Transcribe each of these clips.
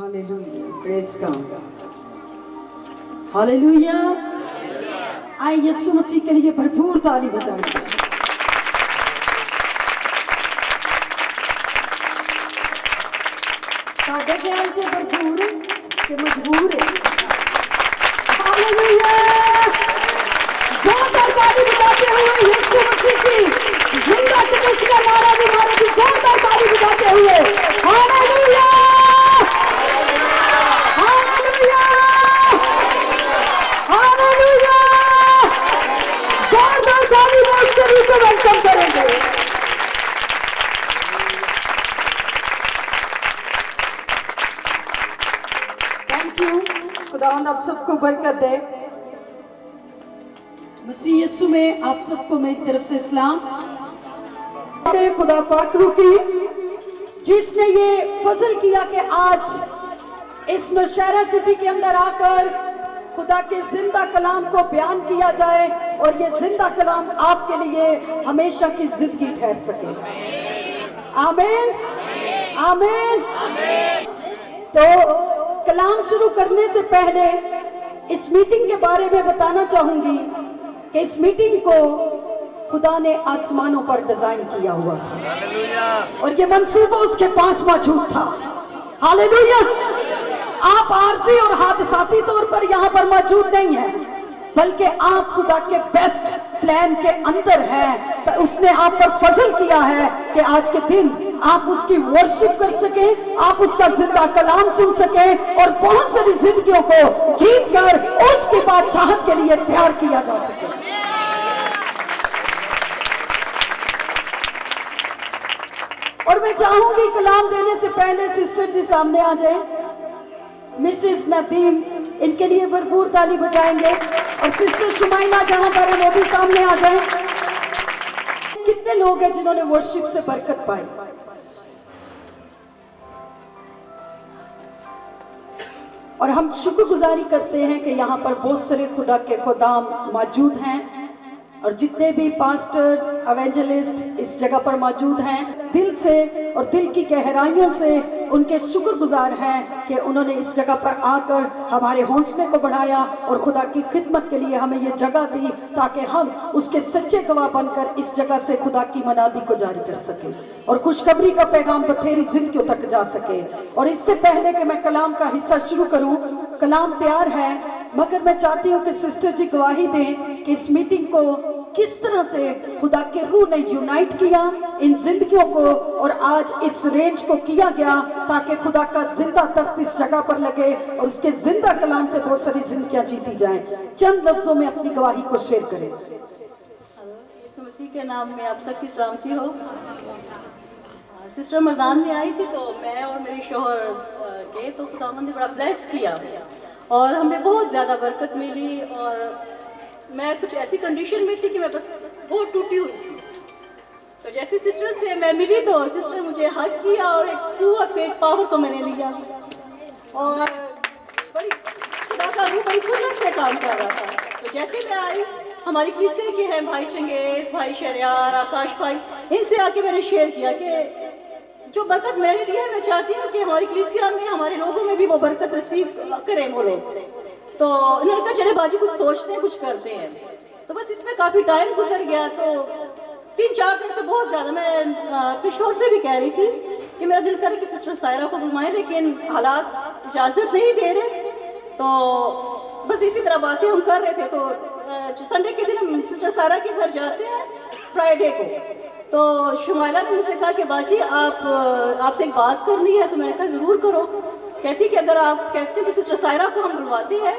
Hallelujah. Praise God. Hallelujah. आए यीशु मसीह के लिए भरपूर ताली बजाएं। साढ़े ख्याल से भरपूर के मजबूर है। हालेलुया। जोरदार ताली बजाते हुए यीशु मसीह की जिंदा तिकस का नारा भी मारे की जोरदार ताली बजाते हुए हालेलुया। हालेलुया। हालेलुया। जोरदार ताली में उसके रूप को वेलकम करेंगे। Thank you. खुदावंद आप सबको बरकत दे। मसीह यीशु में आप सबको मेरी तरफ से सलाम। खुदा पाक की जिसने ये फजल किया कि आज इस नौशहरा सिटी के अंदर आकर खुदा के जिंदा कलाम को बयान किया जाए और ये जिंदा कलाम आपके लिए हमेशा की जिंदगी ठहर सके। आमीन आमीन। तो कलाम शुरू करने से पहले इस मीटिंग के बारे में बताना चाहूंगी कि इस मीटिंग को खुदा ने आसमानों पर डिजाइन किया हुआ था और ये मंसूबा उसके पास मौजूद था। हालेलुया। आप आरजी और हादसाती तौर पर यहाँ पर मौजूद नहीं है, बल्कि आप खुदा के बेस्ट प्लान के अंदर हैं। तो उसने आप पर फजल किया है कि आज के दिन आप उसकी वर्शिप कर सके, आप उसका जिंदा कलाम सुन सके और बहुत सारी जिंदगियों को जीत कर उसके बाद चाहत के लिए तैयार किया जा सके। और मैं चाहूंगी कलाम देने से पहले सिस्टर जी सामने आ जाए। मिसेस नदीम, इनके लिए भरपूर ताली बजाएंगे और सिस्टर शुमाइला जहां पर है वो भी सामने आ जाए। कितने लोग हैं जिन्होंने वर्शिप से बरकत पाई? और हम शुक्रगुजारी करते हैं कि यहाँ पर बहुत सारे खुदा के खुदाम मौजूद हैं और जितने भी पास्टर्स एवेंजलिस्ट इस जगह पर मौजूद हैं, दिल से और दिल की गहराइयों से उनके शुक्रगुजार हैं कि उन्होंने इस जगह पर आकर हमारे हौसले को बढ़ाया और खुदा की खिदमत के लिए हमें ये जगह दी ताकि हम उसके सच्चे गवाह बनकर इस जगह से खुदा की मनादी को जारी कर सके और खुशखबरी का पैगाम बथेरी जिंदगियों तक जा सके। और इससे पहले कि मैं कलाम का हिस्सा शुरू करूं, कलाम तैयार है, मगर मैं चाहती हूं कि सिस्टर जी गवाही दें कि इस मीटिंग को किस तरह से खुदा के रूह ने यूनाइट किया इन जिंदगियों को और आज इस रेंज को किया गया ताकि खुदा का जिंदा तख्त इस जगह पर लगे और उसके जिंदा कलाम से बहुत सारी जिंदगियां जीती जाएं। चंद लफ्जों में अपनी गवाही को शेयर करें। यीशु मसीह के नाम में आप सबकी सलामती हो। सिस्टर मरदान में आई थी तो मैं और मेरे शोहर गए तो खुदावंद ने बड़ा ब्लेस किया और हमें बहुत ज़्यादा बरकत मिली। और मैं कुछ ऐसी कंडीशन में थी कि मैं बस बहुत टूटी हुई थी। तो जैसे सिस्टर से मैं मिली तो सिस्टर मुझे हक किया और एक कुव्वत को, एक पावर को मैंने लिया और बड़ी खुदा का रूह बड़ी कुदरत से काम कर रहा था। तो जैसे मैं आई, हमारी कलीसिया के हैं भाई चंगेज, भाई शरियार, आकाश भाई, इनसे आके मैंने शेयर किया कि जो बरकत मैंने ली है मैं चाहती हूँ कि हमारी कलीसिया में, हमारे लोगों में भी वो बरकत रिसीव करें वो लोग। तो इन्होंने कहा चले बाजी कुछ सोचते हैं, कुछ करते हैं। तो बस इसमें काफ़ी टाइम गुजर गया। तो 3-4 दिन से बहुत ज़्यादा मैं अपने शोहर से भी कह रही थी कि मेरा दिल करे कि सिस्टर सायरा को बुलवाएं, लेकिन हालात इजाज़त नहीं दे रहे। तो बस इसी तरह बातें हम कर रहे थे। तो संडे के दिन हम सिस्टर सायरा के घर जाते हैं फ्राइडे को। तो शुमाइला ने मुझसे कहा कि बाजी आपसे एक बात करनी है। तो मैंने कहा ज़रूर करो। कहती कि अगर आप कहते तो सिस्टर सायरा को हम बुलवाते हैं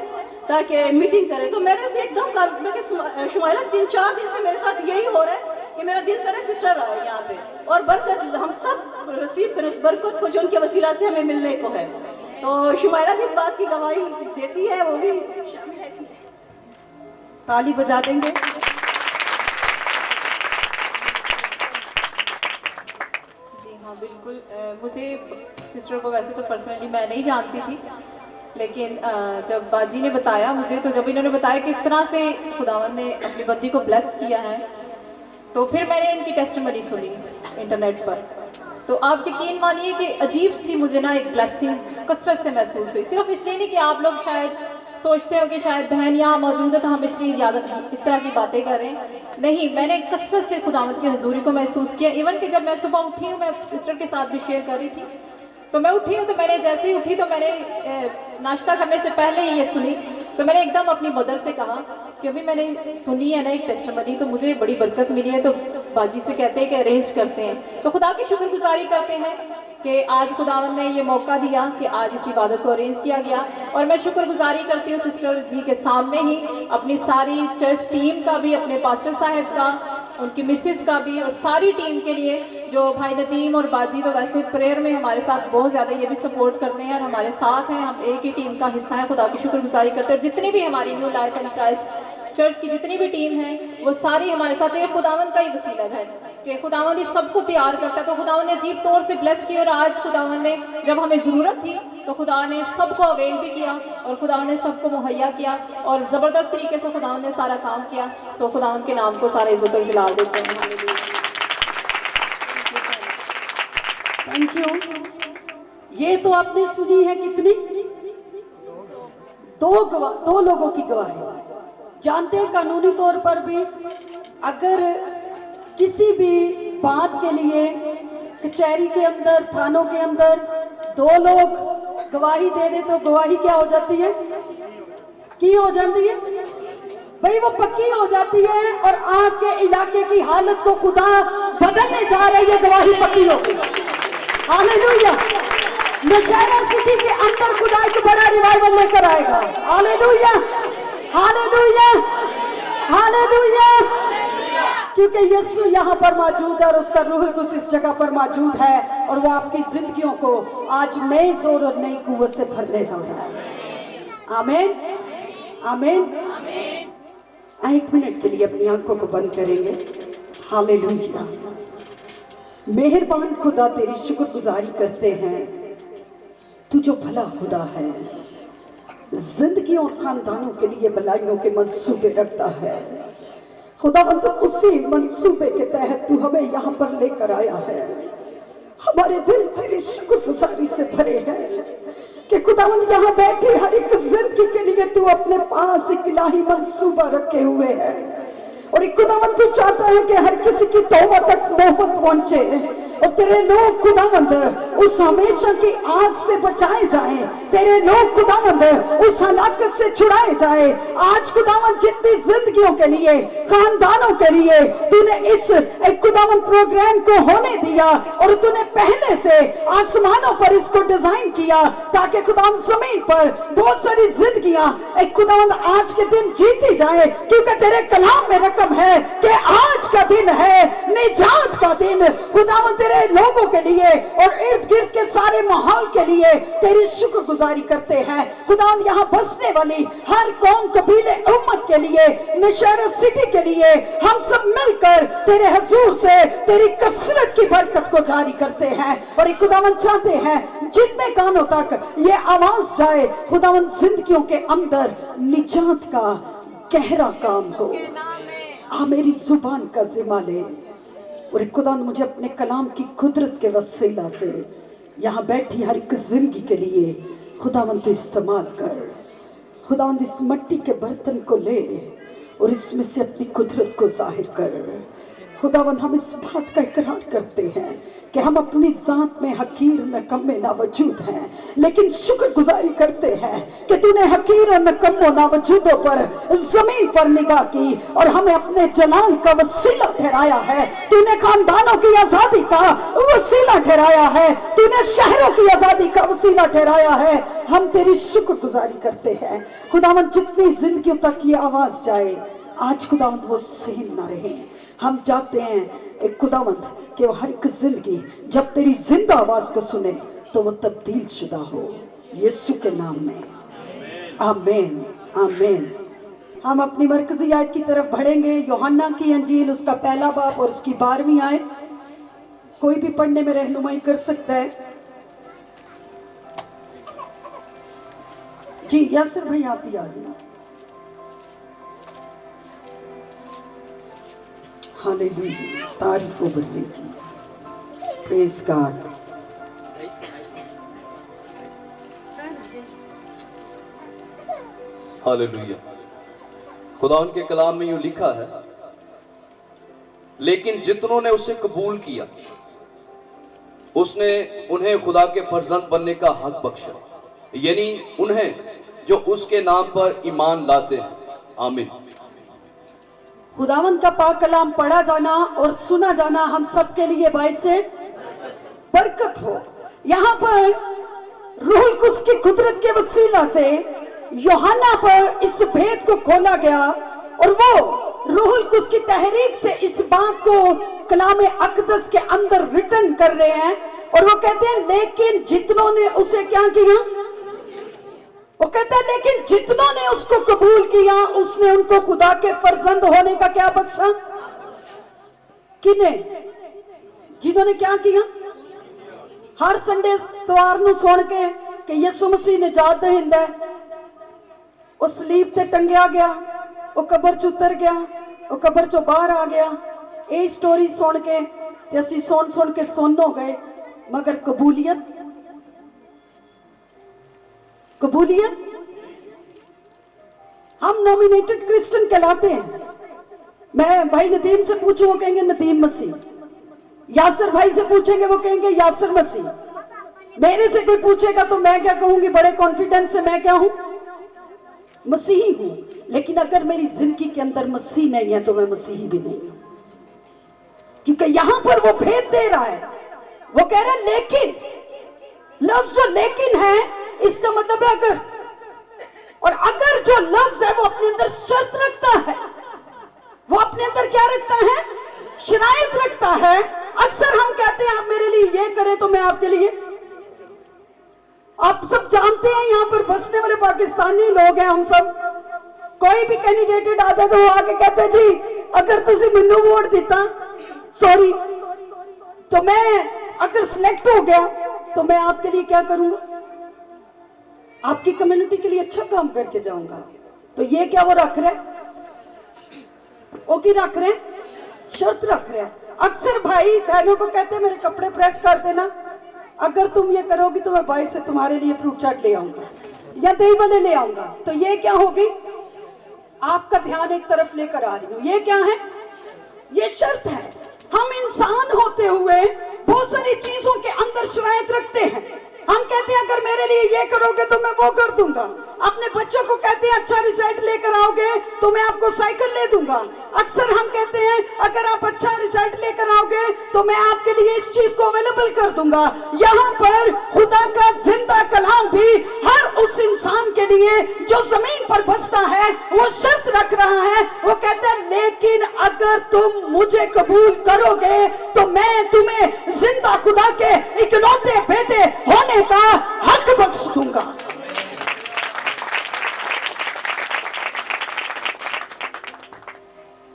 ताकि मीटिंग करें। तो मैंने उसे एकदम कहा, मैं शुमाइला 3-4 दिन से मेरे साथ यही हो रहा है कि मेरा दिल करे सिस्टर आए यहाँ पे और बरकत हम सब रिसीव करें, उस बरकत को जो उनके वसीला से हमें मिलने को है। तो शुमाइला भी इस बात की गवाही देती है, वो भी शामिल है इसमें। ताली बजा देंगे। हाँ बिल्कुल। मुझे सिस्टर को वैसे तो पर्सनली मैं नहीं जानती थी, लेकिन जब बाजी ने बताया मुझे, तो जब इन्होंने बताया कि इस तरह से खुदावन ने अपनी बंदी को ब्लेस किया है, तो फिर मैंने इनकी टेस्टिमनी सुनी इंटरनेट पर। तो आप यकीन मानिए कि अजीब सी मुझे ना एक ब्लेसिंग कसरत से महसूस हुई। सिर्फ इसलिए नहीं कि आप लोग शायद सोचते हो कि शायद बहन यहाँ मौजूद है तो हम इसलिए ज़्यादा इस तरह की बातें कर रहे हैं, नहीं, मैंने कसरत से खुदावंद की हजूरी को महसूस किया। इवन कि जब मैं सुबह उठी हूँ, मैं सिस्टर के साथ भी शेयर कर रही थी, तो मैं उठी हूँ तो मैंने जैसे ही उठी तो मैंने नाश्ता करने से पहले ही ये सुनी, तो मैंने एकदम अपनी मदर से कहा कि अभी मैंने सुनी है ना एक टेस्टमनी, तो मुझे बड़ी बरकत मिली है, तो बाजी से कहते हैं कि अरेंज करते हैं। तो खुदा की शुक्रगुजारी करते हैं कि आज खुदावंद ने ये मौका दिया कि आज इस इबादत को अरेंज किया गया। और मैं शुक्रगुजारी करती हूँ सिस्टर जी के सामने ही, अपनी सारी चर्च टीम का भी, अपने पास्टर साहब का, उनकी मिसेस का भी, और सारी टीम के लिए, जो भाई नदीम और बाजी तो वैसे प्रेयर में हमारे साथ बहुत ज़्यादा ये भी सपोर्ट करते हैं और हमारे साथ हैं, हम एक ही टीम का हिस्सा हैं। खुदा की शुक्रगुजारी करते हैं। जितनी भी हमारी new life and Christ church की जितनी भी टीम है वो सारी हमारे साथ है। खुदावंद का ही वसीला है कि खुदावंद ही सबको तैयार करता है। तो खुदावंद ने अजीब तौर से ब्लेस किया, और आज खुदावंद ने जब हमें ज़रूरत थी तो खुदा ने सबको अवेल भी किया और खुदावंद ने सबको मुहैया किया और ज़बरदस्त तरीके से खुदावंद ने सारा काम किया। सो खुदावंद के नाम को सारा इज्जत और जलाल देते हैं। Thank you. ये तो आपने सुनी है कितनी, दो लोगों की गवाही। जानते हैं कानूनी तौर पर भी अगर किसी भी बात के लिए कचहरी के अंदर, थानों के अंदर 2 लोग गवाही दे दे तो गवाही क्या हो जाती है? की हो जाती है भाई, वो पक्की हो जाती है और आपके इलाके की हालत को खुदा बदलने जा रही है, गवाही पक्की हो गई। हालेलुया। नौशहरा सिटी के अंदर खुदा एक बड़ा रिवाइवल लेकर आएगा। Hallelujah, hallelujah, hallelujah. क्योंकि यीशु यहाँ पर मौजूद है और उसका रूह कुछ इस जगह पर मौजूद है और वो आपकी जिंदगियों को आज नए जोर और नई कुव्वत से भरने जा रहा है। आमीन, आमीन। 1 मिनट के लिए अपनी आंखों को बंद करेंगे। हालेलुया। मेहरबान खुदा, तेरी शुक्रगुजारी करते हैं, तू जो भला खुदा है, जिंदगी और खानदानों के लिए भलाइयों के मंसूबे रखता है। खुदावंद उसी मंसूबे के तहत तू हमें यहाँ पर लेकर आया है। हमारे दिल तेरी शुक्रगुजारी से भरे हैं कि खुदावंद यहाँ बैठे हर एक जिंदगी के लिए तू अपने पास एक इलाही मंसूबा रखे हुए है और एक खुदावंद तू चाहता है कि हर किसी की तौबा तक नौबत पहुंचे और तेरे लोग खुदावंद उस हमेशा की आग से बचाए जाएं, तेरे लोग खुदावंद उस हलाकत से छुड़ाए जाएं। आज खुदावंद जितनी जिंदगियों के लिए, खानदानों के लिए तूने इस एक खुदावंद प्रोग्राम को होने दिया और तूने पहले से आसमानों पर इसको डिजाइन किया ताकि खुदावंद जमीन पर बहुत सारी जिंदगियां एक खुदावंद आज के दिन जीती जाए, क्योंकि तेरे कलाम में रकम है कि आज का दिन है निजात का दिन। खुदावंद तेरे लोगों के लिए और इर्द गिर्द के सारे माहौल के लिए तेरी शुक्रगुजारी करते हैं। खुदावंद यहाँ बसने वाली हर कौम, कबीले, उम्मत के लिए, नौशहरा सिटी के लिए हम सब मिलकर तेरे हुजूर से तेरी कसरत की बरकत को जारी करते हैं और खुदावंद चाहते हैं जितने कानों तक ये आवाज जाए खुदावंद जिंदगियों के अंदर निजात का गहरा काम हो। मेरी जुबान का जिम्मा ले और खुदावंद मुझे अपने कलाम की कुदरत के वसीला से यहाँ बैठी हर एक जिंदगी के लिए खुदावंद तो इस्तेमाल कर। खुदावंद इस मिट्टी के बर्तन को ले और इसमें से अपनी कुदरत को जाहिर कर। खुदावंद हम इस बात का इकरार करते हैं कि हम अपनी जात में हकीर नकम्मे नावजूद हैं, लेकिन शुक्रगुजारी करते हैं कि तूने हकीर और नकम्मो नावजूदों पर जमीन पर निगाह की और हमें अपने जलाल का वसीला ठहराया है। तूने खानदानों की आजादी का वसीला ठहराया है, तूने शहरों की आजादी का वसीला ठहराया है। हम तेरी शुक्रगुजारी करते हैं खुदावंद, जितनी जिंदगियों तक ये आवाज जाए आज खुदावंद वो सहन ना रहे। हम चाहते हैं एक खुदावंद कि वो हर एक जिंदगी जब तेरी जिंदा आवाज को सुने तो वो तब्दील शुदा हो, यीशु के नाम में, आमीन, आमीन। हम अपनी मरकजी आयत की तरफ बढ़ेंगे। यूहन्ना की अंजील उसका 1 बाब और उसकी 12वीं आयत। कोई भी पढ़ने में रहनुमाई कर सकता है। जी यासिर भाई आप ही आ जाइए। हालेलुया, तारीफ हो बरले की, प्रेज गॉड। हालेलुया। खुदा उनके कलाम में यूं लिखा है, लेकिन जितनों ने उसे कबूल किया उसने उन्हें खुदा के फर्जंद बनने का हक बख्शा, यानी उन्हें जो उसके नाम पर ईमान लाते हैं। आमीन। खुदावंद का पाक कलाम पढ़ा जाना और सुना जाना हम सबके लिए बाइस से बरकत हो। यहाँ पर रूहुल कुद्स की कुदरत के वसीला से यूहन्ना पर इस भेद को खोला गया और वो रूहुल कुद्स की तहरीक से इस बात को कलाम अक़दस के अंदर रिटन कर रहे हैं और वो कहते हैं लेकिन जितनों ने उसे क्या किया, वो कहता है लेकिन जितनों ने उसको कबूल किया उसने उनको खुदा के फर्जंद होने का क्या बख्शा। किने? जिन्होंने क्या किया? हर संडे त्योहार ਨੂੰ ਸੁਣ ਕੇ ਕਿ ਯਿਸੂ ਮਸੀਹ ਨਜਾਤ ਦਿੰਦਾ ਹੈ, ਉਹ ਸਲੀਬ ਤੇ ਟੰਗਿਆ ਗਿਆ, ਉਹ ਕਬਰ ਚ ਉਤਰ ਗਿਆ, ਉਹ ਕਬਰ ਚੋਂ ਬਾਹਰ ਆ ਗਿਆ। ਇਹ ਸਟੋਰੀ ਸੁਣ ਕੇ ਤੇ ਅਸੀਂ ਸੁਣ ਕੇ ਸੁੰਨ ਹੋ ਗਏ, मगर कबूलियत हम नॉमिनेटेड क्रिश्चियन कहलाते हैं। मैं भाई नदीम से पूछूं वो कहेंगे नदीम मसीह, यासर भाई से पूछेंगे वो कहेंगे यासर मसीह, मेरे से कोई पूछेगा तो मैं क्या कहूंगी बड़े कॉन्फिडेंस से, मैं क्या हूं? मसीही हूं। लेकिन अगर मेरी जिंदगी के अंदर मसीह नहीं है तो मैं मसीही भी नहीं हूं, क्योंकि यहां पर वो भेद दे रहा है। वो कह रहा है लेकिन, लफ्ज जो लेकिन है इसका मतलब है अगर, और अगर जो लफ्ज है वो अपने अंदर शर्त रखता है, वो अपने अंदर क्या रखता है? शराइत रखता है। अक्सर हम कहते हैं आप मेरे लिए ये करें तो मैं आपके लिए, आप सब जानते हैं यहाँ पर बसने वाले पाकिस्तानी लोग हैं हम सब, कोई भी कैंडिडेट आता तो आके कहते जी अगर तुसी मैनू वोट दिता, सॉरी, तो मैं अगर सिलेक्ट हो गया तो मैं आपके लिए क्या करूंगा? आपकी कम्युनिटी के लिए अच्छा काम करके जाऊंगा। तो ये क्या वो रख रहे, वो की रख रहे, शर्त रख रहे हैं। अक्सर भाई बहनों को कहते हैं मेरे कपड़े प्रेस कर देना, अगर तुम ये करोगी तो मैं बाहर से तुम्हारे लिए फ्रूट चाट ले आऊंगा या दही वाले ले आऊंगा। तो ये क्या होगी? आपका ध्यान एक तरफ लेकर आ रही हूं। ये क्या है? ये शर्त है। हम इंसान होते हुए बहुत सारी चीजों के अंदर शराइत रखते हैं। हम कहते हैं अगर मेरे लिए ये करोगे तो मैं वो कर दूंगा। अपने बच्चों को कहते हैं अच्छा रिजल्ट लेकर आओगे तो मैं आपको साइकिल ले दूंगा। अक्सर हम कहते हैं अगर आप अच्छा रिजल्ट लेकर आओगे तो मैं आपके लिए इस चीज को अवेलेबल कर दूंगा। यहाँ पर खुदा का जिंदा कलाम भी हर उस इंसान के लिए जो जमीन पर बसता है वो शर्त रख रहा है। वो कहता है लेकिन अगर तुम मुझे कबूल करोगे तो मैं तुम्हें जिंदा खुदा के इकलौते बेटे होने का हक बख्श दूंगा।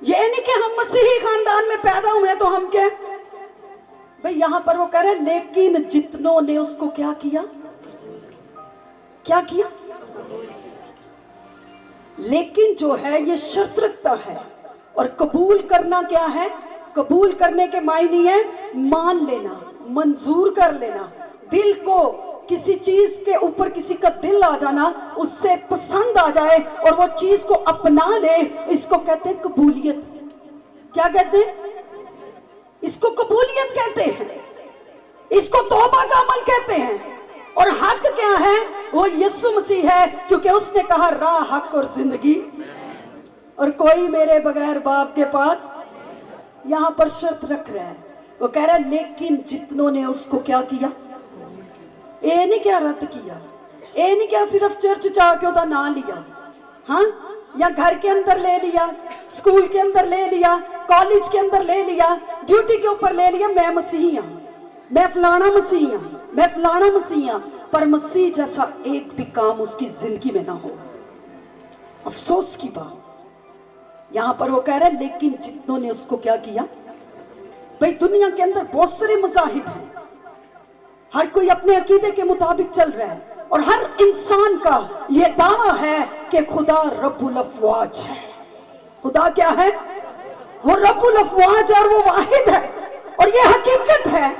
ये नहीं कि हम मसीही खानदान में पैदा हुए तो हम क्या भाई, यहां पर वो कह रहे हैं लेकिन जितनों ने उसको क्या किया, क्या किया? लेकिन जो है ये शर्त रखता है। और कबूल करना क्या है? कबूल करने के मायने है मान लेना, मंजूर कर लेना, दिल को किसी चीज के ऊपर किसी का दिल आ जाना, उससे पसंद आ जाए और वो चीज को अपना ले, इसको कहते हैं कबूलियत। क्या कहते हैं? इसको कबूलियत कहते हैं, इसको तौबा का अमल कहते हैं। और हक क्या है? वो यीशु मसीह है, क्योंकि उसने कहा राह, हक और जिंदगी, और कोई मेरे बगैर बाप के पास। यहां पर शर्त रख रहा है। वो कह रहा है लेकिन जितनों ने उसको क्या किया, ये नहीं क्या रद्द किया, ये नहीं क्या सिर्फ चर्च जाके उसका नाम लिया, हाँ, या घर के अंदर ले लिया, स्कूल के अंदर ले लिया, कॉलेज के अंदर ले लिया, ड्यूटी के ऊपर ले लिया, मैं मसीही हूं, मैं फलाना मसीही हूं, मैं फलाना मसीही हूं, पर मसीह जैसा एक भी काम उसकी जिंदगी में ना हो। अफसोस की बात। यहां पर वो कह रहे हैं लेकिन जितनों ने उसको क्या किया। भाई दुनिया के अंदर बहुत सारे मज़ाहिब हैं, हर कोई अपने अकीदे के मुताबिक चल रहा है और हर इंसान का ये दावा है कि खुदा रब्बुल अफ़वाज है। खुदा क्या है? वो रब्बुल अफ़वाज और वो वाहिद है। और ये हकीकत है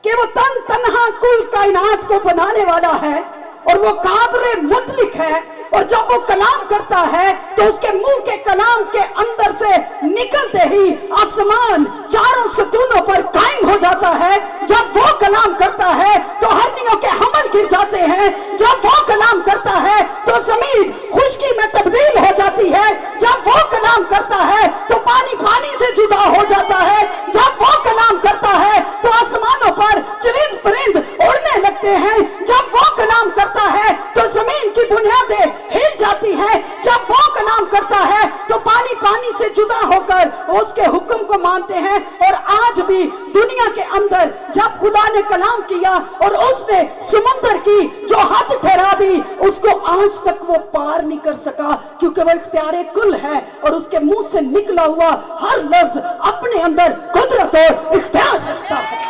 कि वो तन्हा कुल कायनात को बनाने वाला है, और वो कादरे मुतलिक है। और जब वो कलाम करता है तो उसके मुंह के कलाम के अंदर से निकलते ही आसमान चारों सतूनों पर कायम हो जाता है। जब वो कलाम करता है तो हरनियों के हमल गिर जाते हैं। जब वो कलाम करता है तो जमीन खुशकी में तब्दील हो जाती है। जब वो कलाम करता है तो पानी पानी से जुदा हो जाता है। जब वो कलाम करता है तो आसमानों पर चरिंद परिंद उड़ने लगते हैं। जब वो कलाम करता है तो जमीन की बुनियादें हिल जाती हैं। जब वो कलाम करता है तो पानी पानी से जुदा होकर उसके हुक्म को मानते हैं। और आज भी दुनिया के अंदर जब खुदा ने कलाम किया और उसने समुद्र की जो हद ठहरा दी, उसको आज तक वो पार नहीं कर सका, क्योंकि वो इख्तियारे कुल है और उसके मुंह से निकला हुआ हर लफ्ज अपने अंदर कुदरत और इख्तियार रखता है।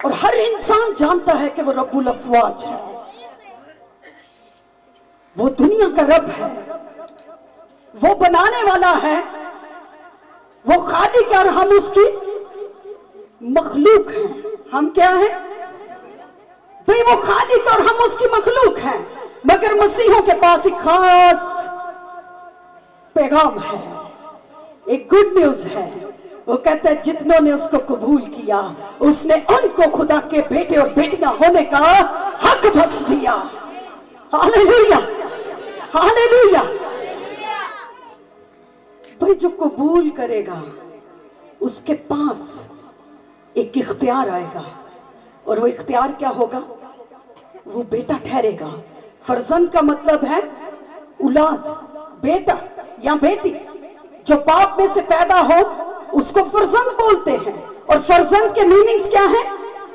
और हर इंसान जानता है कि वो रब्बुल अफवाज है, वो दुनिया का रब है, वो बनाने वाला है, वो खालिक है और हम उसकी मखलूक हैं। हम क्या हैं भाई? वो खालिक और हम उसकी मखलूक हैं। मगर मसीहों के पास एक खास पैगाम है, एक गुड न्यूज है। वो कहता है जितनों ने उसको कबूल किया उसने उनको खुदा के बेटे और बेटियां होने का हक बख्श दिया। Hallelujah, hallelujah. भाई जो कबूल करेगा उसके पास एक इख्तियार आएगा, और वो इख्तियार क्या होगा? वो बेटा ठहरेगा। फर्जंद का मतलब है औलाद, बेटा या बेटी। जो बाप में से पैदा हो उसको फर्जंद बोलते हैं। और फर्जंद के मीनिंग्स क्या है?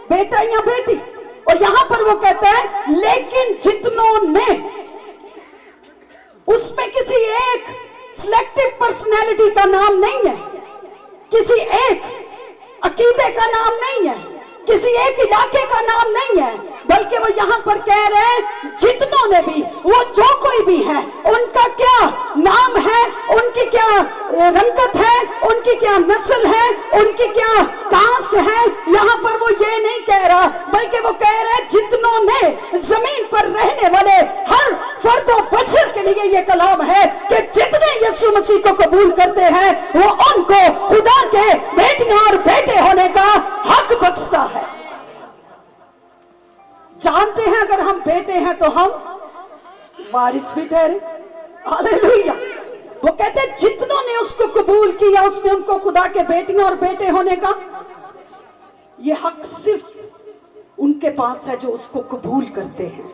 बेटा या बेटी। और यहां पर वो कहता है लेकिन जितनों ने, उसमें किसी एक सिलेक्टिव पर्सनैलिटी का नाम नहीं है, किसी एक अकीदे का नाम नहीं है, किसी एक इलाके का नाम नहीं है, बल्कि वो यहां पर कह रहे हैं जितनों ने भी, वो जो कोई भी है, उनका क्या नाम है, उनकी क्या रंगत है, उनकी क्या नस्ल है, उनकी क्या कास्ट है। यहां पर वो ये नहीं कह रहा, बल्कि वो कह रहे हैं जितनों ने, जमीन पर रहने वाले हर फर्दो बशर के लिए ये कलाम है कि जितने यीशु मसीह को कबूल करते हैं वो उनको खुदा के बेटियां और बेटे होने का हक बख्शता है। जानते हैं अगर हम बेटे हैं तो हम वारिस भी ठहरे। हालेलुया। वो कहते हैं जितनों ने उसको कबूल किया उसने उनको खुदा के बेटियां और बेटे होने का ये हक सिर्फ उनके पास है जो उसको कबूल करते हैं,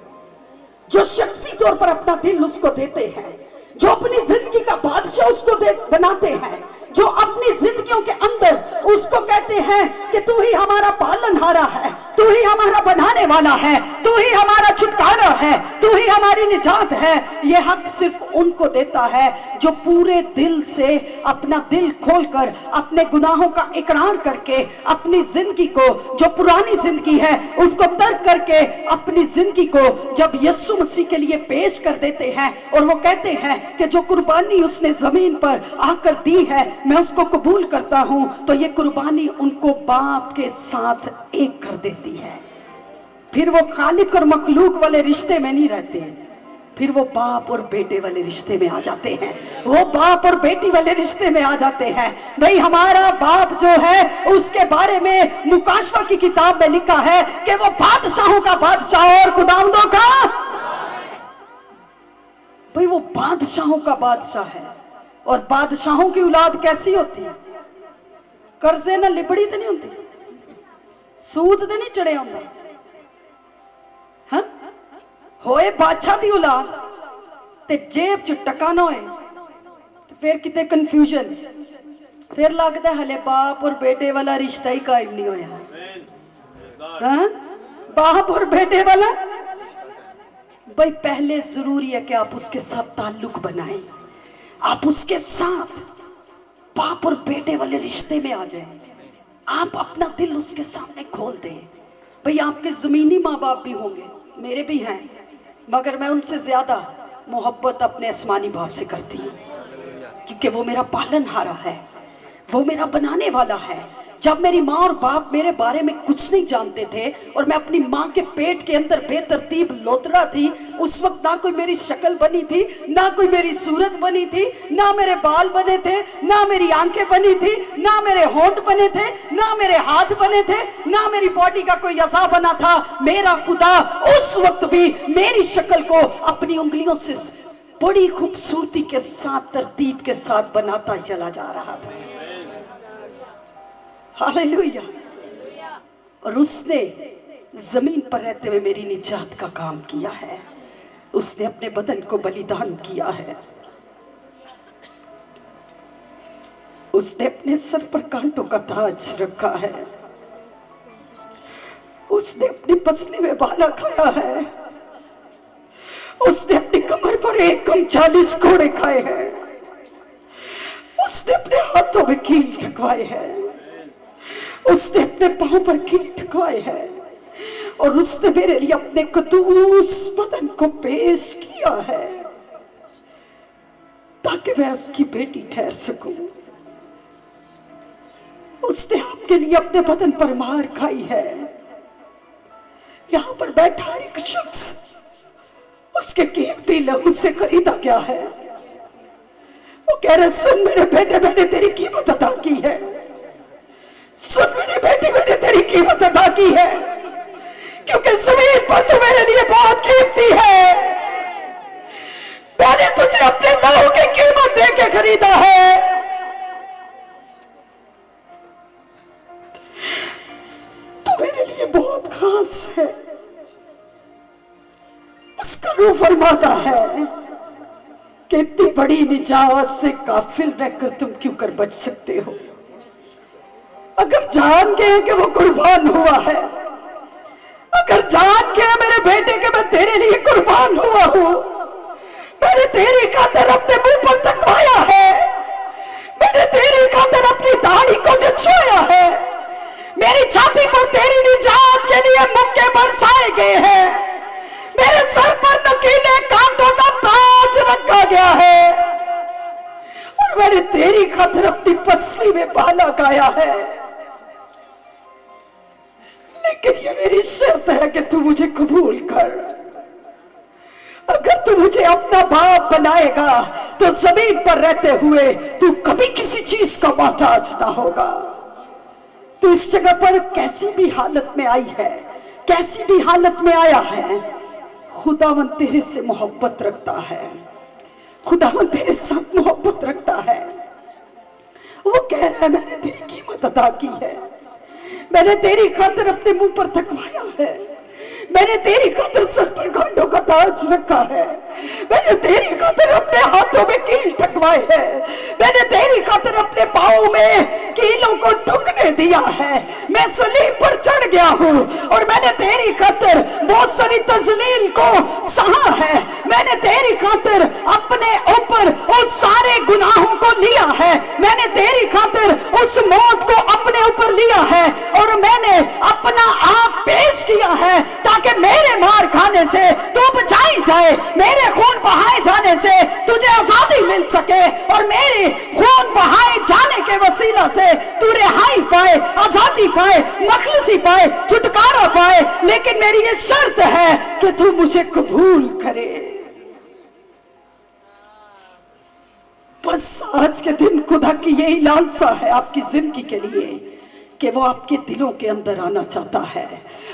जो शख्सी तौर पर अपना दिल उसको देते हैं, जो अपनी जिंदगी का बादशाह उसको बनाते हैं, जो अपनी जिंदगियों के अंदर उसको कहते हैं कि तू ही हमारा पालनहारा है, तू ही हमारा बनाने वाला है, तू ही हमारा छुटकारा है, तू ही हमारी निजात है। ये हक सिर्फ उनको देता है जो पूरे दिल से अपना दिल खोलकर अपने गुनाहों का इकरार करके अपनी जिंदगी को, जो पुरानी जिंदगी है, उसको तर्क करके अपनी जिंदगी को जब यीशु मसीह के लिए पेश कर देते हैं और वो कहते हैं कि जो कुर्बानी उसने जमीन पर आकर दी है मैं उसको कबूल करता हूं, तो ये कुर्बानी उनको बाप के साथ एक कर देती है। फिर वो खालिक और मखलूक वाले रिश्ते में नहीं रहते, फिर वो बाप और बेटे वाले रिश्ते में आ जाते हैं। वो बाप और बेटी वाले रिश्ते में आ जाते हैं। भाई हमारा बाप जो है उसके बारे में मुकाशवा की किताब में लिखा है कि वो बादशाहों का बादशाह और खुदावंदों का, भाई वो बादशाहों का बादशाह है। और बादशाहों की औलाद कैसी होती है? कर्जे ना लिबड़ी तो नहीं होती, सूद तो नहीं चढ़े होंगे। हाँ होए बादशाह दी औलाद ते जेब च टका ना होए तो फिर किते कंफ्यूजन, फिर लगता हले बाप और बेटे वाला रिश्ता ही कायम नहीं होया। हाँ बाप और बेटे वाला, भाई पहले जरूरी है कि आप उसके साथ ताल्लुक बनाएं, आप उसके साथ बाप और बेटे वाले रिश्ते में आ जाएं, आप अपना दिल उसके सामने खोल दें। भाई आपके जमीनी माँ बाप भी होंगे, मेरे भी हैं, मगर मैं उनसे ज्यादा मोहब्बत अपने आसमानी बाप से करती हूँ, क्योंकि वो मेरा पालनहारा है, वो मेरा बनाने वाला है। जब मेरी माँ और बाप मेरे बारे में कुछ नहीं जानते थे और मैं अपनी माँ के पेट के अंदर बेतरतीब लोतड़ा थी, उस वक्त ना कोई मेरी शक्ल बनी थी, ना कोई मेरी सूरत बनी थी, ना मेरे बाल बने थे, ना मेरी आंखें बनी थी, ना मेरे होंठ बने थे, ना मेरे हाथ बने थे, ना मेरी बॉडी का कोई अज़ा बना था। मेरा खुदा उस वक्त भी मेरी शक्ल को अपनी उंगलियों से बड़ी खूबसूरती के साथ, तरतीब के साथ बनाता चला जा रहा था। हालेलुया। और उसने जमीन पर रहते हुए मेरी निजात का काम किया है। उसने अपने बदन को बलिदान किया है। उसने अपने सर पर कांटों का ताज रखा है। उसने अपनी पसली में बाला खाया है। उसने अपनी कमर पर 1 घोड़े खाए हैं। उसने अपने हाथों में कील ठकवाए हैं। उसने अपने पांव पर कील ठकवाए हैं। और उसने मेरे लिए अपने कदूस बदन को पेश किया है ताकि मैं उसकी बेटी ठहर सकूं। उसने आपके लिए अपने बदन पर मार खाई है। यहां पर बैठा हर एक शख्स उसके कीमती लहू से खरीदा गया है। वो कह रहे, सुन मेरे बेटे, मैंने तेरी कीमत अदा की है। सुन मेरी बेटी, मैंने तेरी कीमत अदा की है, क्योंकि जमीन पर तू मेरे लिए बहुत कीमती है। मैंने तुझे अपने लहू की कीमत दे के खरीदा है। तू मेरे लिए बहुत खास है। उसका रूह फरमाता है कि इतनी बड़ी निजात से काफिल रहकर तुम क्यों कर बच सकते हो। अगर जान के कि वो कुर्बान हुआ है, अगर जान के मेरे बेटे के मैं तेरे लिए कुर्बान हुआ हूं, मैंने तेरी खातिर अपने मुंह पर तकवाया है, मैंने तेरी खातिर अपनी दाढ़ी को निचोया है, मेरी छाती पर तेरी निजात के लिए मुक्के बरसाए गए हैं, मेरे सर पर नुकीले कांटों का ताज रखा गया है, और मैंने तेरी खातिर अपनी पसली में बाला गाया है। लेकिन ये मेरी शर्त है कि तू मुझे कबूल कर। अगर तू मुझे अपना बाप बनाएगा तो जमीन पर रहते हुए तू कभी किसी चीज का मोहताज ना होगा। तू इस जगह पर कैसी भी हालत में आई है, कैसी भी हालत में आया है, खुदावन तेरे से मोहब्बत रखता है। खुदावन तेरे साथ मोहब्बत रखता है। वो कह रहा है, मैंने तेरी कीमत अदा की है, मैंने तेरी खातिर अपने मुंह पर थकवाया है, मैंने तेरी खातिर सर पर कांटों का ताज रखा है, मैंने तेरी खातिर अपने हाथों में कील ठकवाए हैं, मैंने तेरी खातिर अपने पाँव में कीलों को ठुकने दिया है। मैं सलीब पर चढ़ गया हूँ और मैंने तेरी खातिर बहुत सारी तजलील को सहा है। मैंने तेरी खातिर अपने ऊपर उस सारे गुनाहों को लिया है, मैंने तेरी खातिर उस मौत को अपने ऊपर लिया है, और मैंने अपना आप पेश किया है ताकि मेरे मार खाने से तू बचाई जाए, मेरे खून बहाए जाने से तुझे आजादी मिल सके, और मेरे खून बहाए जाने के वसीला से तू रिहाई पाए, आजादी पाए, मखलसी पाए, छुटकारा पाए। लेकिन मेरी ये शर्त है कि तू मुझे कबूल करे। बस आज के दिन खुदा की यही लालसा है आपकी जिंदगी के लिए कि वो आपके दिलों के अंदर आना चाहता है,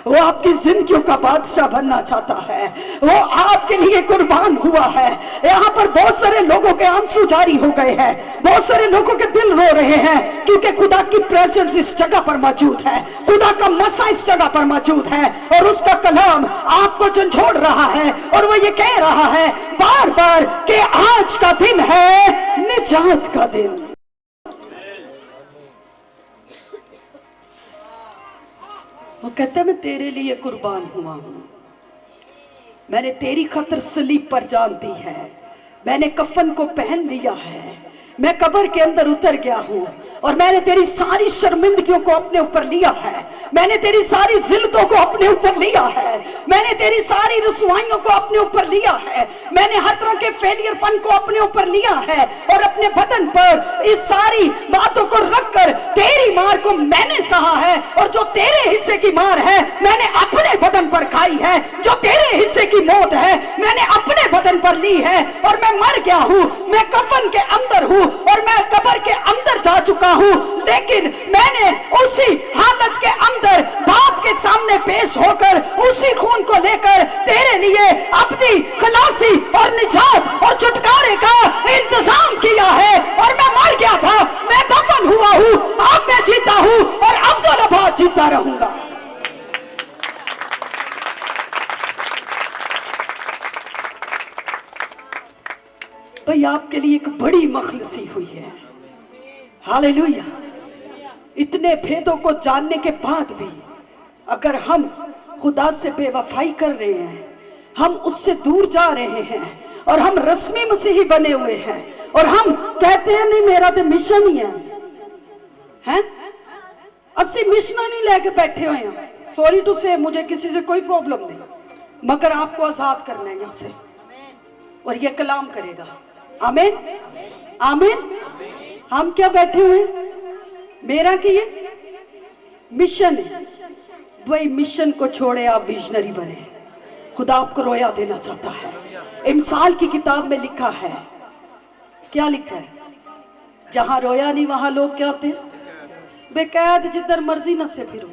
वो आपकी जिंदगियों का बादशाह बनना चाहता है, वो आपके लिए कुर्बान हुआ है। यहाँ पर बहुत सारे लोगों के आंसू जारी हो गए हैं, बहुत सारे लोगों के दिल रो रहे हैं, क्योंकि खुदा की प्रेजेंस इस जगह पर मौजूद है, खुदा का मसा इस जगह पर मौजूद है, और उसका कलाम आपको झंझोड़ रहा है, और वो ये कह रहा है बार बार कि आज का दिन है निजात का दिन। वो कहता है, मैं तेरे लिए कुर्बान हुआ हूं, मैंने तेरी खातिर सलीब पर जान दी है, मैंने कफन को पहन लिया है, मैं कब्र के अंदर उतर गया हूं, और मैंने तेरी सारी शर्मिंदगियों को अपने ऊपर लिया है, मैंने तेरी सारी जिल्लतों को अपने ऊपर लिया है, मैंने तेरी सारी रुसवाइयों को अपने ऊपर लिया है, मैंने हर तरह के फेलियरपन को अपने ऊपर लिया है और अपने बदन पर इस सारी बातों को रखकर तेरी मार को मैंने सहा है, और जो तेरे हिस्से की मार है मैंने अपने बदन पर खाई है, जो तेरे हिस्से की मौत है मैंने अपने बदन पर ली है। और मैं मर गया हूं, मैं कफन के अंदर हूं और मैं कब्र के अंदर जा चुका हूं, लेकिन मैंने उसी हालत के अंदर बाप के सामने पेश होकर उसी खून को लेकर तेरे लिए अपनी खलासी और निजात और छुटकारे का इंतजाम किया है। और मैं मर गया था, मैं दफन हुआ हूं, अब मैं जीता हूं और अब्दुल अब्बास जीता रहूंगा। भाई आपके लिए एक बड़ी मखलसी हुई है, हालेलुया। इतने भेदों को जानने के बाद भी अगर हम खुदा से बेवफाई कर रहे हैं, हम उससे दूर जा रहे हैं और हम रस्मी मसीही बने हुए हैं और हम कहते हैं नहीं मेरा तो मिशन ही है असि मिशन नहीं लेके बैठे हुए हैं। सॉरी टू से, मुझे किसी से कोई प्रॉब्लम नहीं, मगर आपको आजाद करना है यहां से और ये कलाम करेगा। आमीन आमीन। हम क्या बैठे हुए हैं, मेरा की ये मिशन है, वही मिशन को छोड़े आप विजनरी बने। खुदा आपको रोया देना चाहता है। इमसाल की किताब में लिखा है, क्या लिखा है, जहां रोया नहीं वहां लोग क्या होते, बेकैद जिधर मर्जी नसे फिरो।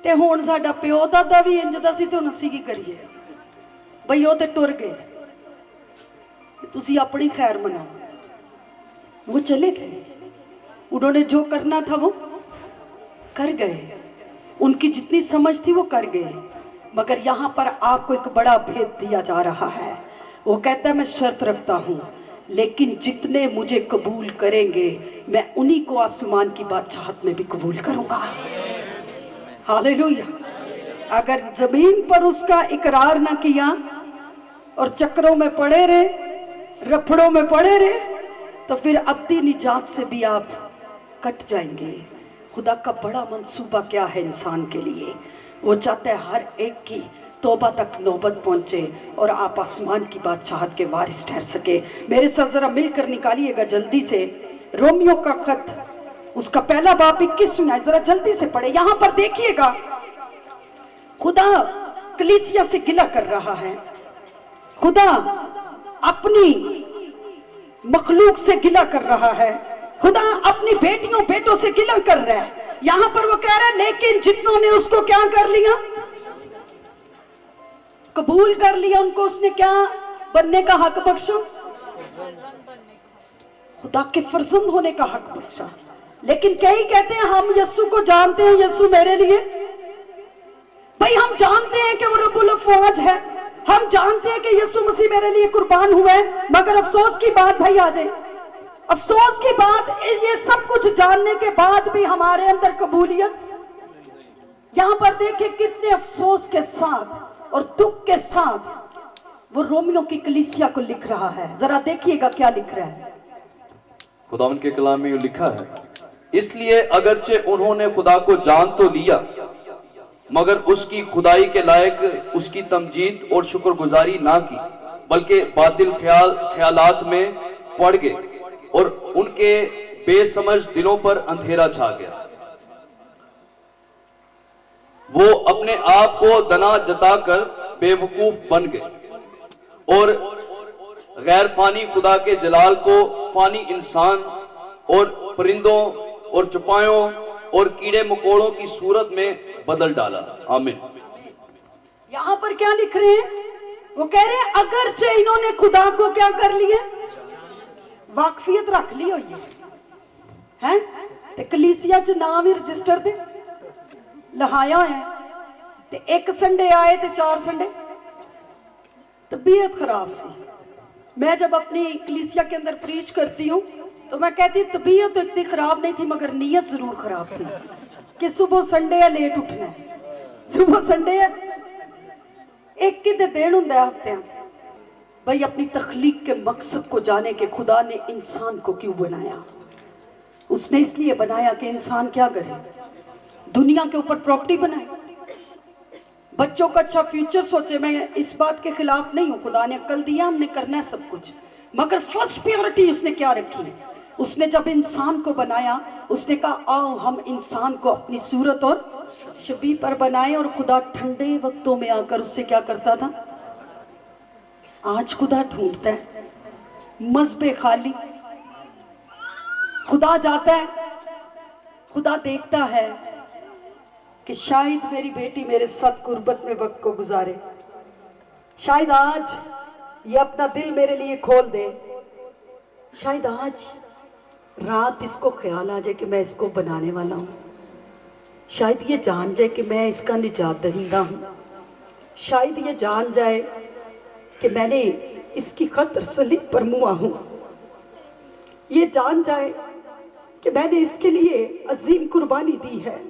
ते हुण साडा प्यो दादा भी इंज दा सी ते हुण असीं की करिए बई, वो ते टुर गए, तुसी अपनी खैर मनाओ। वो चले गए, उन्होंने जो करना था वो कर गए, उनकी जितनी समझ थी वो कर गए। मगर यहाँ पर आपको एक बड़ा भेद दिया जा रहा है। वो कहता है मैं शर्त रखता हूँ, लेकिन जितने मुझे कबूल करेंगे मैं उन्हीं को आसमान की बादशाहत में भी कबूल करूँगा। हालेलुया। अगर जमीन पर उसका इकरार ना किया और चक्रों में पड़े रहे, रफड़ों में पड़े रहे, तो फिर अब्दी निजात से भी आप कट जाएंगे। खुदा का बड़ा मंसूबा क्या है इंसान के लिए, वो चाहता है हर एक की तौबा तक नौबत पहुंचे और आप आसमान की बादशाहत के वारिस ठहर सके। मेरे साथ जरा मिलकर निकालिएगा जल्दी से रोमियो का खत, उसका पहला बाब 21 में, जरा जल्दी से पढ़े। यहां पर देखिएगा खुदा कलीसिया से गिला कर रहा है, खुदा अपनी मखलूक से गिला कर रहा है, खुदा अपनी बेटियों बेटों से गिला कर रहा है। यहां पर वो कह रहा है लेकिन जितनों ने उसको क्या कर लिया, कबूल कर लिया, उनको उसने क्या बनने का हक बख्शा, खुदा के फर्जंद होने का हक बख्शा। लेकिन कई कहते हैं हम यस्सु को जानते हैं, यस्सु मेरे लिए, भाई हम जानते हैं कि वो रब्बुल अफवाज है, हम जानते हैं कि यीशु मसीह मेरे लिए कुर्बान हुए, मगर अफसोस की बात भाई आ जाए, अफसोस की बात, ये सब कुछ जानने के बाद भी हमारे अंदर कबूलियत। यहां पर देखिए कितने अफसोस के साथ और दुख के साथ वो रोमियो की कलीसिया को लिख रहा है। जरा देखिएगा क्या लिख रहा है। खुदावंद के कलाम में लिखा है, इसलिए अगरचे उन्होंने खुदा को जान तो लिया, मगर उसकी खुदाई के लायक उसकी तमजीद और शुक्रगुजारी ना की, बल्कि बातिल ख्यालात में पड़ गए और उनके बेसमझ दिलों पर अंधेरा छा गया। वो अपने आप को दना जताकर बेवकूफ बन गए और गैर फानी खुदा के जलाल को फानी इंसान और परिंदों और चुपायों और कीड़े मकोड़ों की सूरत में बदल डाला। आमीन। यहां पर क्या लिख रहे हैं, वो कह रहे हैं अगरचे इन्होंने खुदा को क्या कर लिया, वाकफियत रख ली हुई है, ते कलीसिया च नाम ही रजिस्टर ते लहाया है, ते एक संडे आए ते 4 संडे। तबीयत खराब सी, मैं जब अपनी कलीसिया के अंदर प्रीच करती हूँ तो मैं कहती तबीयत तो इतनी खराब नहीं थी, मगर नीयत जरूर खराब थी कि सुबह संडे है लेट उठना है, सुबह संडे है, एक कि दिन होंगे हफ्ते भाई। अपनी तख्लीक के मकसद को जाने के खुदा ने इंसान को क्यों बनाया, उसने इसलिए बनाया कि इंसान क्या करे, दुनिया के ऊपर प्रॉपर्टी बनाए, बच्चों का अच्छा फ्यूचर सोचे। मैं इस बात के खिलाफ नहीं हूँ, खुदा ने अक्ल दिया, हमने करना है सब कुछ, मगर फर्स्ट प्रायोरिटी उसने क्या रखी? उसने जब इंसान को बनाया, उसने कहा आओ हम इंसान को अपनी सूरत और शबीह पर बनाए। और खुदा ठंडे वक्तों में आकर उससे क्या करता था? आज खुदा ढूंढता है मज़बे खाली, खुदा जाता है, खुदा देखता है कि शायद मेरी बेटी मेरे साथ गुर्बत में वक्त को गुजारे, शायद आज ये अपना दिल मेरे लिए खोल दे, शायद आज रात इसको ख्याल आ जाए कि मैं इसको बनाने वाला हूँ, शायद ये जान जाए कि मैं इसका निजात दहिंदा हूँ, शायद ये जान जाए कि मैंने इसकी खतर सलीब पर मुआ हूँ, ये जान जाए कि मैंने इसके लिए अजीम कुर्बानी दी है,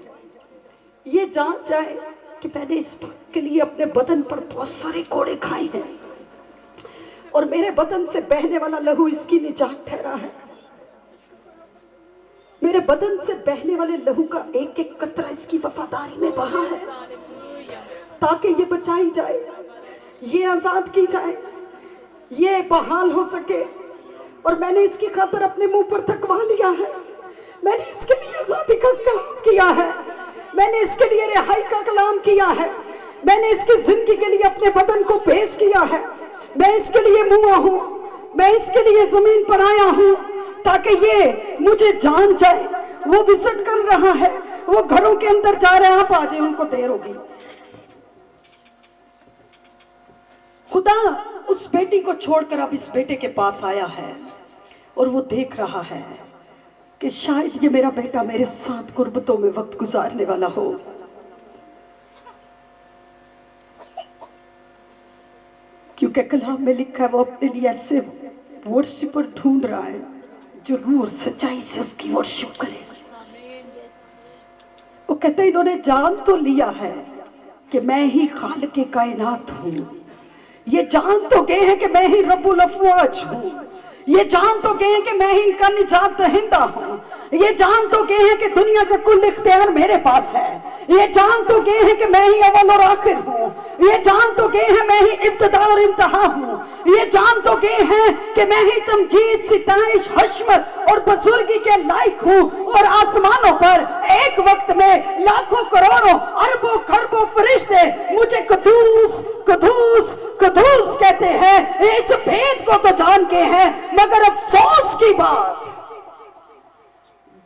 ये जान जाए कि मैंने इसके लिए अपने बदन पर बहुत सारे कोड़े खाए हैं और मेरे बदन से बहने वाला लहू इसकी निजात ठहरा है, मेरे बदन से बहने वाले लहू का एक एक कतरा इसकी वफादारी में बहा है, ताकि ये बचाई जाए, ये आजाद की जाए, ये बहाल हो सके। और मैंने इसकी खातिर अपने मुंह पर थकवा लिया है, मैंने इसके लिए आजादी का कलाम किया है, मैंने इसके लिए रिहाई का कलाम किया है, मैंने इसकी जिंदगी के लिए अपने बदन को पेश किया है, मैं इसके लिए मुआ हूँ, मैं इसके लिए जमीन पर आया हूँ ताकि ये मुझे जान जाए। वो विजिट कर रहा है, वो घरों के अंदर जा रहे हैं, आप आ जाए, उनको देर होगी। खुदा उस बेटी को छोड़कर अब इस बेटे के पास आया है और वो देख रहा है कि शायद ये मेरा बेटा मेरे साथ गुर्बतों में वक्त गुजारने वाला हो। क्योंकि कलाम में लिखा है वो अपने लिए ऐसे वर्शिपर ढूंढ रहा है जो रूह और सच्चाई से उसकी वर्शिप करे। वो कहते हैं इन्होंने जान तो लिया है कि मैं ही खालिक कायनात हूं, ये जान तो गए हैं कि मैं ही रब्बुल अफवाज हूं, ये जान तो गए हैं कि मैं ही इनका निजात दहिंदा हूं, ये जान तो गए हैं कि दुनिया का कुल इख्तियार मेरे पास है, ये जान तो गए हैं कि मैं ही अव्वल और आखिर हूँ, ये जान तो गए हैं मैं ही इब्तिदा और इंतहा हूँ, ये जान तो गए हैं कि मैं ही तमजीद सिताइश हशमत और बुजुर्गी के लायक हूँ। और आसमानों पर एक वक्त में लाखों करोड़ों अरबों खरबों फरिश्ते मुझे कुदूस कुदूस कुदूस कहते हैं। इस भेद को तो जान के हैं, मगर अफसोस की बात,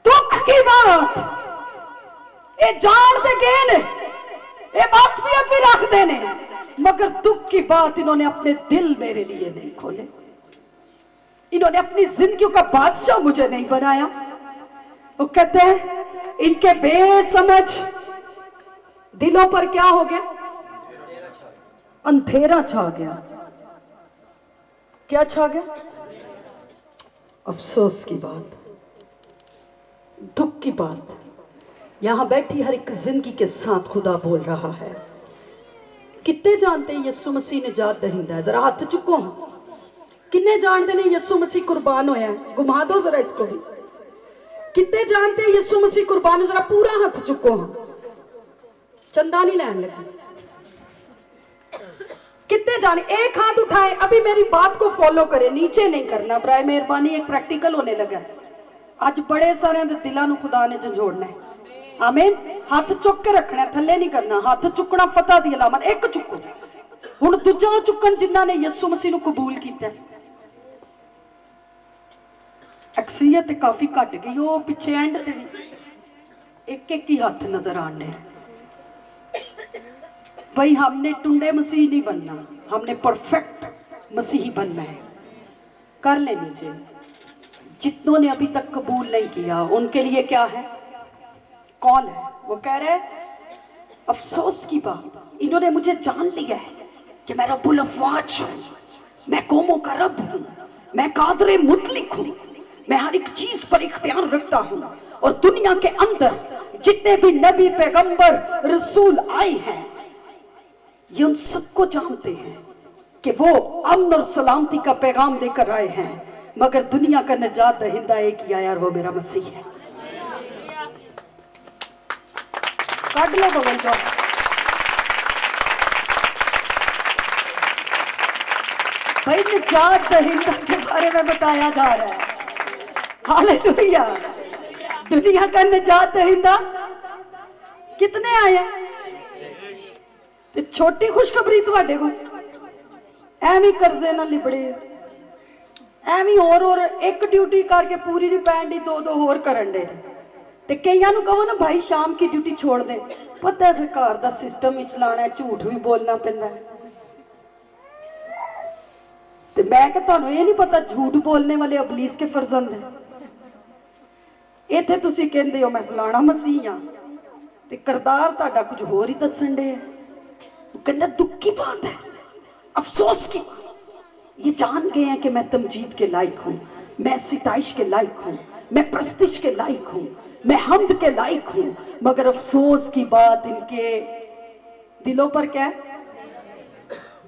दुख की बात, ये जानते गए ने, ये वाकफियत भी रख देने, मगर दुख की बात इन्होंने अपने दिल मेरे लिए नहीं खोले, इन्होंने अपनी जिंदगी का बादशाह मुझे नहीं बनाया। वो कहते हैं इनके बेसमझ दिलों पर क्या हो गया? अंधेरा छा गया। क्या छा गया? अफसोस की बात, दुख की बात। यहां बैठी हर एक जिंदगी के साथ खुदा बोल रहा है। कितने जानते हैं यीशु मसीह निजात दहिंदा है? जरा हाथ चुको। कितने जानते हैं यीशु मसीह कुर्बान होया है? घुमा दो जरा इसको भी। कितने जानते हैं यीशु मसीह कुर्बान हो? जरा पूरा हाथ चुको। चंदा नहीं लैन लगी। कितने जाने? एक हाथ उठाए। अभी मेरी बात को फॉलो करें, नीचे नहीं करना बराए मेहरबानी, एक प्रैक्टिकल होने लगा है। आज बड़े सारे दिलों को खुदा ने झंझोड़ना है। आमीन। हाथ चुक के रखना, थले नहीं करना। हाथ चुकना फतह दी अलामत। एक चुको। हुण दूजा चुकन जिन्हां ने यीशु मसीह को कबूल किया। अक्सरियत काफी घट गई। वो पिछे एंड ते भी एक एक ही हाथ नजर आने। भाई हमने टुंडे मसीह नहीं बनना, हमने परफेक्ट मसीही बनना है। कर ले नीचे। जितनों ने अभी तक कबूल नहीं किया उनके लिए क्या है? कौन है? वो कह रहे अफसोस की बात, इन्होंने मुझे जान लिया है कि मैं रब्बुल अफवाज हूं, मैं कौमों का रब हूं, मैं कादरे मुतलिक हूं, मैं हर एक चीज पर इख्तियार रखता हूं। और दुनिया के अंदर जितने भी नबी पैगंबर रसूल आए हैं, ये उन सबको जानते हैं कि वो अमन और सलामती का पैगाम लेकर आए हैं, मगर दुनिया का निजात दहिंदा एक ही आया और वो मेरा मसीह है। काट लो बगल को। भाई निजात दहिंदा के बारे में बताया जा रहा है। हालेलुया। दुनिया का निजात दहिंदा कितने आए? ते छोटी खुशखबरी तुहाडे को एवं कर्जे ना लिबड़े, एवं और एक ड्यूटी करके पूरी नहीं पैन दी, दो दो होर करन दे। ते कईयां नूं कहो ना भाई शाम की ड्यूटी छोड़ दे, पता है फिर घर दा सिस्टम ही चलाना है, झूठ भी बोलना पैंदा है। ते मैं कि तुहानूं ये नहीं पता झूठ बोलने वाले अबलीस के फर्जंद हैं। इत्थे तुसीं कहंदे हो मैं फलाना मसीह हां ते करदार तुहाडा कुछ होर ही दस्सण दे। कहंदा दुख की बात है, अफसोस की बात, ये जान गए हैं कि मैं तमजीद के लायक हूं, मैं सिताइश के लायक हूं, मैं प्रस्तिश के लायक हूं, मैं हम्द के लायक हूं, मगर अफसोस की बात इनके दिलों पर क्या है?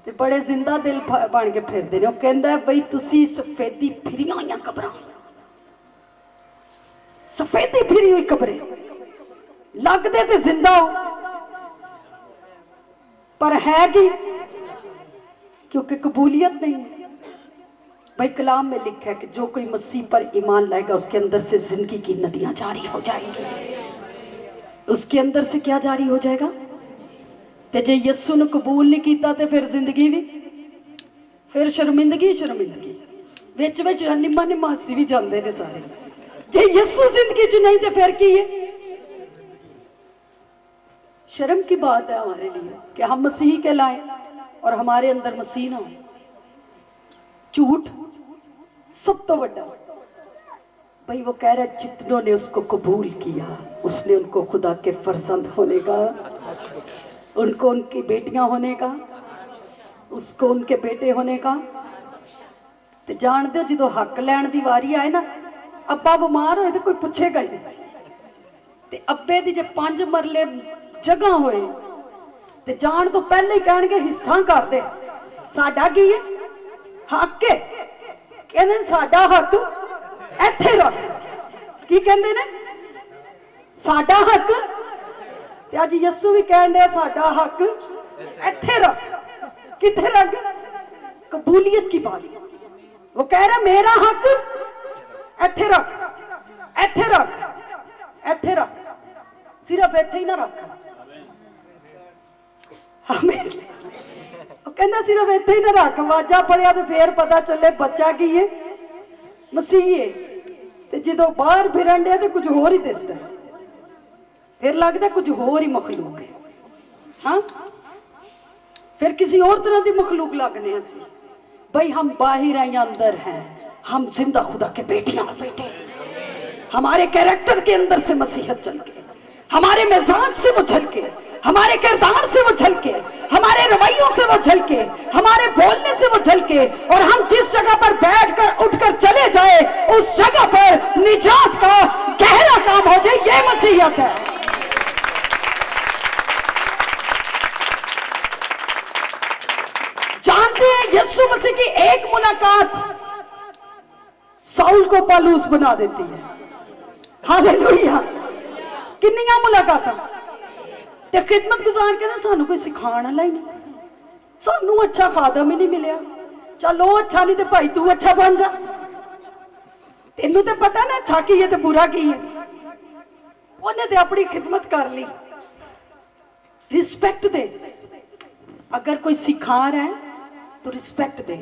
ते बड़े जिंदा दिल बन के फिरदे ने। कहंदा है बई तुसी सफेदी फिरियां होइयां कबरां, सफेदी फिरी हुई कबरें, लगदे ते जिंदा हो पर है कि क्योंकि कबूलियत नहीं है। भाई कलाम में लिखा है कि जो कोई मसीह पर ईमान लाएगा उसके अंदर से जिंदगी की नदियां जारी हो जाएंगी। उसके अंदर से क्या जारी हो जाएगा? ते जे यस्सु ने कबूल नहीं किया तो फिर जिंदगी भी, फिर शर्मिंदगी शर्मिंदगी विच विच निम्मा निम्मा हसी भी जाते हैं सारे। जे यस्सु जिंदगी च नहीं तो फिर की है? शर्म की बात है हमारे लिए कि हम मसीह के लाए और हमारे अंदर मसीह ना हो। झूठ सब तो बड़ा भाई वो कह रहा है जितनों ने उसको कबूल किया उसने उनको खुदा के फर्जंद होने का, उनको उनकी बेटियां होने का, उसको उनके बेटे होने का। तो जानते हो जो हक लैन की वारी आए ना, अब्बा बीमार होए तो कोई पूछेगा ही नहीं। ते अब्बे दी जब 5 मरले जगह होए ते जान तो पहले ही कहणगे हिस्सा कर दे, साडा की है हक है। कहंदे साडा हक इत्थे रख, की कहंदे ने साडा हक। ते अज यस्सु भी कहण दे साडा हक इत्थे रख, किथे रख? कबूलियत की बात। वो कह रहा मेरा हक इत्थे रख, इत्थे रख, इत्थे रख, सिर्फ इत्थे ही ना रख। आमीन। कहना सिर्फ इत्थे ही ना रख, वाजा पढ़िया तो फिर पता चले बच्चा की है मसीह है। ते जो बाहर फिरन दिया तो कुछ होर ही दिसदा, फिर लगता कुछ होर ही मखलूक है। हाँ फिर किसी और तरह की मखलूक लगने असी। भाई हम बाहर हैं या अंदर हैं, हम जिंदा खुदा के बेटियां और बेटे। हमारे कैरेक्टर के अंदर से मसीहत झलके, हमारे मिजाज से वो झलके, हमारे किरदार से वो झलके, हमारे रवैयों से वो झलके, हमारे बोलने से वो झलके, और हम जिस जगह पर बैठकर उठकर चले जाए उस जगह पर निजात का गहरा काम हो जाए। ये मसीहत है। जानते हैं यीशु मसीह की एक मुलाकात साउल को पालूस बना देती है। हालेलुया। किन्नियां मुलाकातां ते खिदमत गुजार के ना सानू कोई सिखाने वाला ही नहीं, सानू अच्छा खादम ही नहीं मिलिया। चलो अच्छा नहीं तो भाई तू अच्छा बन जा, तेनू तो पता ना अच्छा की है तो बुरा की है। उन्हें तो अपनी खिदमत कर ली। रिस्पेक्ट दे, अगर कोई सिखा रहा है तो रिस्पेक्ट दे,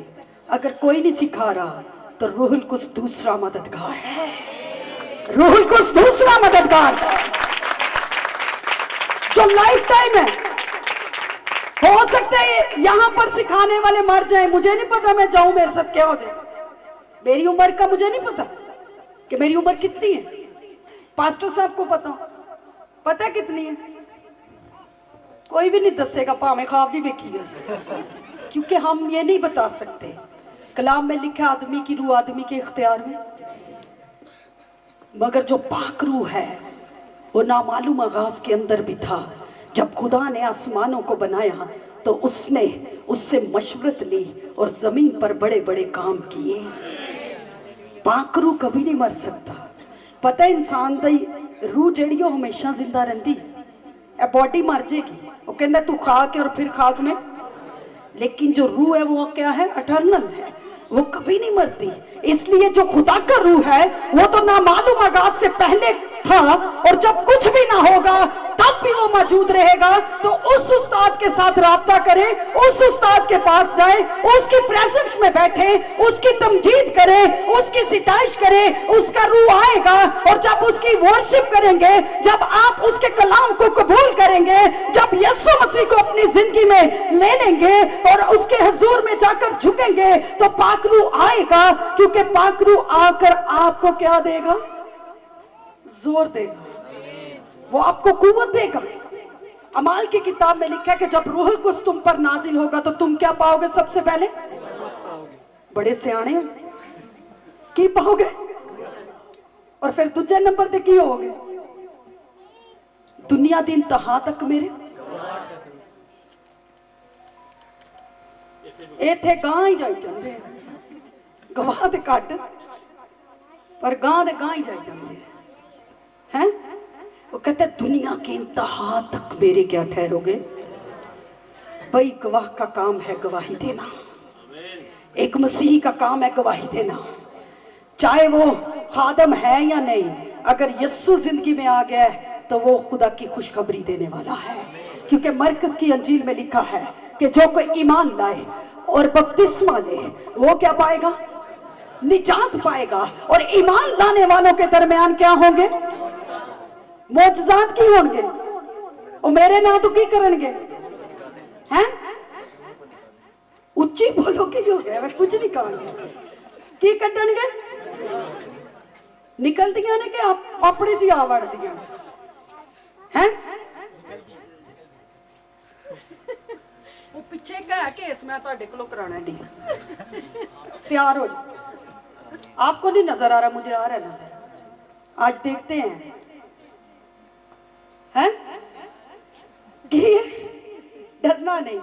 अगर कोई नहीं सिखा रहा तो रूहुल कुछ दूसरा मददगार है, रूहुल कुछ दूसरा मददगार जो लाइफ टाइम है। हो सकता है यहां पर सिखाने वाले मर जाए, मुझे नहीं पता मैं जाऊं मेरे साथ क्या हो जाए। मेरी उम्र का मुझे नहीं पता कि मेरी उम्र कितनी है, पास्टर साहब को पता कितनी है, कोई भी नहीं दसेगा, भावें ख्वाब भी देखी है, क्योंकि हम ये नहीं बता सकते। कलाम में लिखा आदमी की रूह आदमी के इख्तियार में, मगर जो पाक रूह है वो नामालूम आगाज के अंदर भी था। जब खुदा ने आसमानों को बनाया तो उसने उससे मशवरत ली और जमीन पर बड़े बड़े काम किए। पाक रूह कभी नहीं मर सकता। पता इंसान दी रूह जड़ी हमेशा जिंदा रहिंदी, ए बॉडी मर जाएगी, वो कहता तू खा के और फिर खाक में, लेकिन जो रूह है वो क्या है, अटर्नल है, वो कभी नहीं मरती। इसलिए जो खुदा का रूह है वो तो नामालूम आगाज से पहले था, और जब कुछ भी ना होगा तब भी वो मौजूद रहेगा। तो उस उस्ताद के साथ राब्ता करें, उस उस्ताद के पास जाए, उसकी प्रेजेंस में बैठे, उसकी तमजीद करें, उसकी सिताइश करें, उसका रूह आएगा। और जब उसकी वर्शिप करेंगे, जब आप उसके कलाम को कबूल करेंगे, जब यीशु मसीह को अपनी जिंदगी में ले लेंगे और उसके हुजूर में जाकर झुकेंगे, तो पाक रूह आएगा। क्योंकि पाक रूह आकर आपको क्या देगा, जोर देगा, वो आपको कुव्वत देगा। अमाल की किताब में लिखा है कि जब रूहुल कुद्स तुम पर नाजिल होगा तो तुम क्या पाओगे, सबसे पहले बड़े सियाने की पाओगे, और फिर दूसरे नंबर पे की होगे, दुनिया दी इंतहा तक मेरे इथे गां ही जाई जाते हैं, गवाह ते घट पर गां दे गां ही जाई जाते हैं। वो कहते दुनिया के इंतहा तक मेरे क्या ठहरोगे। भाई गवाह का काम है गवाही देना, एक मसीही का काम है गवाही देना, चाहे वो खादम है या नहीं। अगर यीशु जिंदगी में आ गया है तो वो खुदा की खुशखबरी देने वाला है। क्योंकि मरकज की अंजील में लिखा है कि जो कोई ईमान लाए और बपतिस्मा ले वो क्या पाएगा, निजात पाएगा। और ईमान लाने वालों के दरमियान क्या होंगे, मौजज़ात की होंगे। और मेरे ना तो की करेंगे हैं, उच्ची बोलो की हो गया, मैं कुछ नहीं कहूंगी की कटणगे, निकल दिया ने कि आप अपने जी आ वड़ दिया हैं। वो पीछे का है केस मैं तो को कराना डी, तैयार हो जाओ। आपको नहीं नजर आ रहा, मुझे आ रहा है नजर। आज देखते हैं हैं डरना नहीं,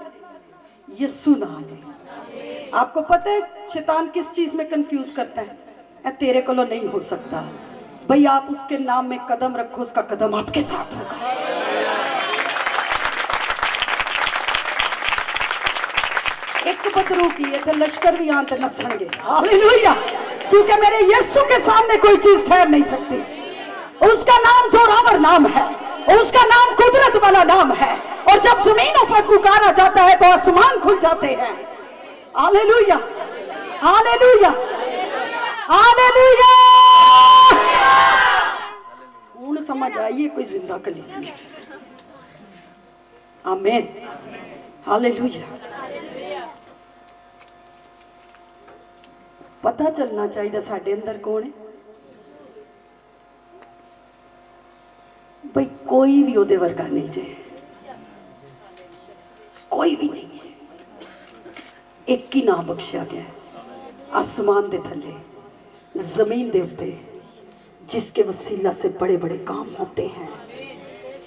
यीशु नाम है। आपको पता है शैतान किस चीज में कंफ्यूज करता है, तेरे को नहीं हो सकता। भाई आप उसके नाम में कदम रखो, उसका कदम आपके साथ होगा। एक बदरू की थे लश्कर भी यहां तक नसणगे, हालेलुया। क्योंकि मेरे यीशु के सामने कोई चीज ठहर नहीं सकती। उसका नाम जोरावर नाम है, उसका नाम कुदरत वाला नाम है। और जब जमीनों पर पुकारा जाता है तो आसमान खुल जाते हैं। Hallelujah, hallelujah, hallelujah. हुण समझ आइए कोई जिंदा कलीसिया। आमीन, हालेलुया। पता चलना चाहिए साडे अंदर कौन है। भाई कोई भी ओदे वर्गा नहीं जे, कोई भी नहीं है। एक ही नाम बख्शिया गया है आसमान दे थले जमीन दे उत्ते, जिसके वसीला से बड़े बड़े काम होते हैं।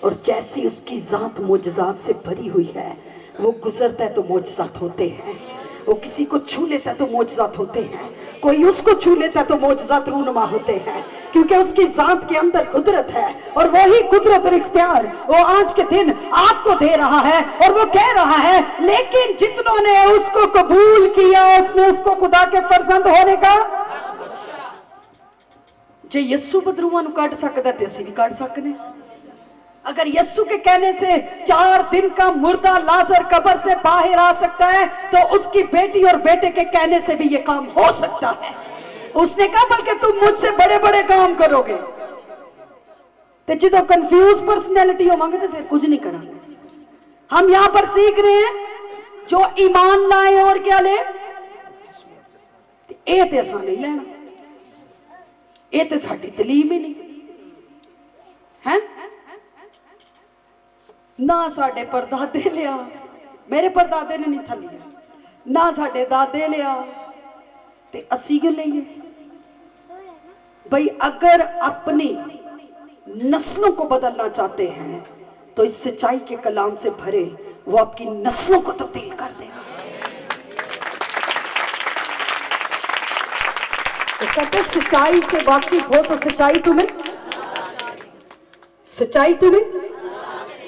और जैसी उसकी जात मोजज़ात से भरी हुई है, वो गुजरता है तो मोजज़ात होते हैं, वो किसी को छू लेता है तो मोजज़ात होते हैं, कोई उसको छू लेता है तो मोजज़ात रूनुमा होते हैं। क्योंकि उसकी जात के अंदर कुदरत है, और वही कुदरत और इख्तियार वो आज के दिन आपको दे रहा है। और वो कह रहा है, लेकिन जितनों ने उसको कबूल किया, उसने उसको खुदा के फर्जंद होने का। जे यीशु बदरूआं नूं कढ सकदा ते असीं भी कढ सकने। अगर यीशु के कहने से 4 दिन का मुर्दा लाजर कब्र से बाहर आ सकता है, तो उसकी बेटी और बेटे के कहने से भी ये काम हो सकता है। उसने कहा बल्कि तुम मुझसे बड़े बड़े काम करोगे। तो जो कंफ्यूज पर्सनैलिटी होवांगे तो फिर कुछ नहीं करांगे। हम यहां पर सीख रहे हैं, जो ईमान लाए और क्या ले, ये तो असा नहीं लेना, ये तो साडी तलीम ही नहीं है। ना साडे परदादे लिया, मेरे परदादे ने नहीं था लिया, ना साडे दादे लिया, ते असी क्यों लेंगे। भाई अगर अपनी नस्लों को बदलना चाहते हैं तो इस सच्चाई के कलाम से भरे, वो आपकी नस्लों को तब्दील कर देगा। तो कहते सच्चाई से वाकिफ हो तो सच्चाई तुम्हें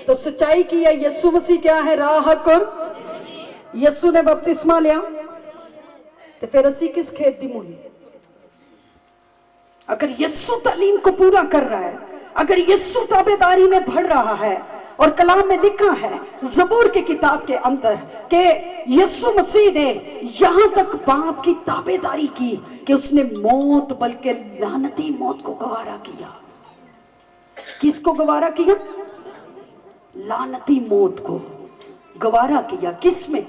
तो सच्चाई की है यीशु मसीह क्या है, राह, हक और यीशु ने बपतिस्मा लिया तो फिर असी किस खेत दी मूली। अगर यीशु तालीम को पूरा कर रहा है, अगर यीशु ताबेदारी में बढ़ रहा है, और कलाम में लिखा है ज़बूर की किताब के अंदर कि यीशु मसीह ने यहां तक बाप की ताबेदारी की कि उसने मौत, बल्कि लानती मौत को गवारा किया। किसको गवारा किया? लानती मौत को गवारा किया। किस में?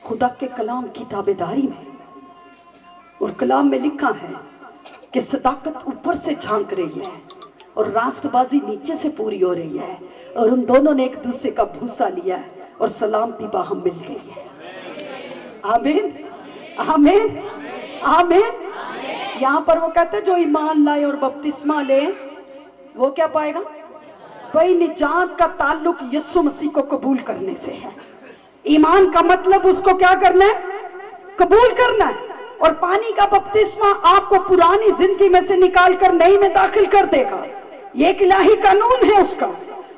खुदा के कलाम की ताबेदारी में। और कलाम में लिखा है कि सदाकत ऊपर से झांक रही है और रास्तबाजी नीचे से पूरी हो रही है, और उन दोनों ने एक दूसरे का भूसा लिया है और सलामती बाहम मिल गई है। आमीन, आमीन, आमीन। यहाँ पर वो कहते हैं जो ईमान लाए और बपतिस्मा ले वो क्या पाएगा? भाई निजात का ताल्लुक यीशु मसीह को कबूल करने से है। ईमान का मतलब उसको क्या करना है? कबूल करना है। और पानी का बपतिस्मा आपको पुरानी जिंदगी में से निकाल कर नई में दाखिल कर देगा। ये एक इलाही कानून है उसका।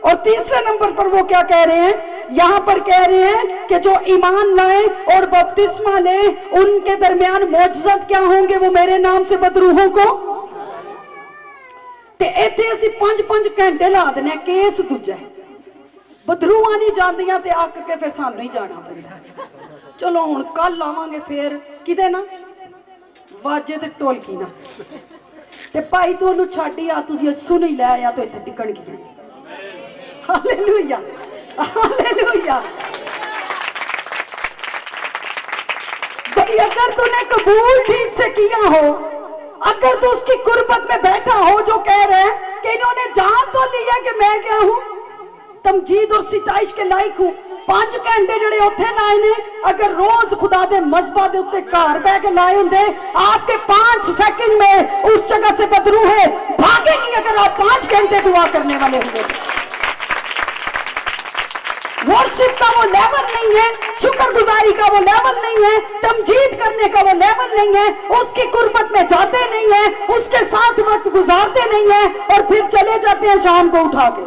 और तीसरे नंबर पर वो क्या कह रहे हैं? यहाँ पर कह रहे हैं कि जो ईमान लाए और बपतिस्मा ले उनके दरमियान मौजज़त क्या होंगे? वो मेरे नाम से बदरूहों को ते इत्थे असी 5-5 घंटे ला देने केस दूजा बदरूआ नहीं जांदियां ते अक के फिर सानू ही जाना पैंदा। चलो हुण कल आवांगे फिर किते ना वाजे ते ढोलकी ना ते भाई तू ओनू छड्ड ही आ, तुसीं यीशु नहीं लै आया तो इत्थे टिकण गियां। Hallelujah, hallelujah. भाई अगर तूने कबूल ठीक से किया हो, अगर तू उसकी कुर्बत में बैठा हो जो कह रहे हैं कि इन्होंने जान तो लिया कि मैं क्या हूं, तमजीद और सिताइश के लायक हूं। 5 घंटे जड़े उत्थे लाए ने, अगर रोज खुदा दे मज़बा दे उत्ते घर बह के लाए होंदे, आपके 5 सेकंड में उस जगह से बदरूहे भागेगी अगर आप 5 घंटे दुआ करने वाले होंगे। वर्शिप का वो लेवल नहीं है, शुक्रगुजारी का वो लेवल नहीं है, तमजीद करने का वो लेवल नहीं है, उसकी कुर्बत में जाते नहीं है, उसके साथ वक्त गुजारते नहीं है और फिर चले जाते हैं शाम को उठा के।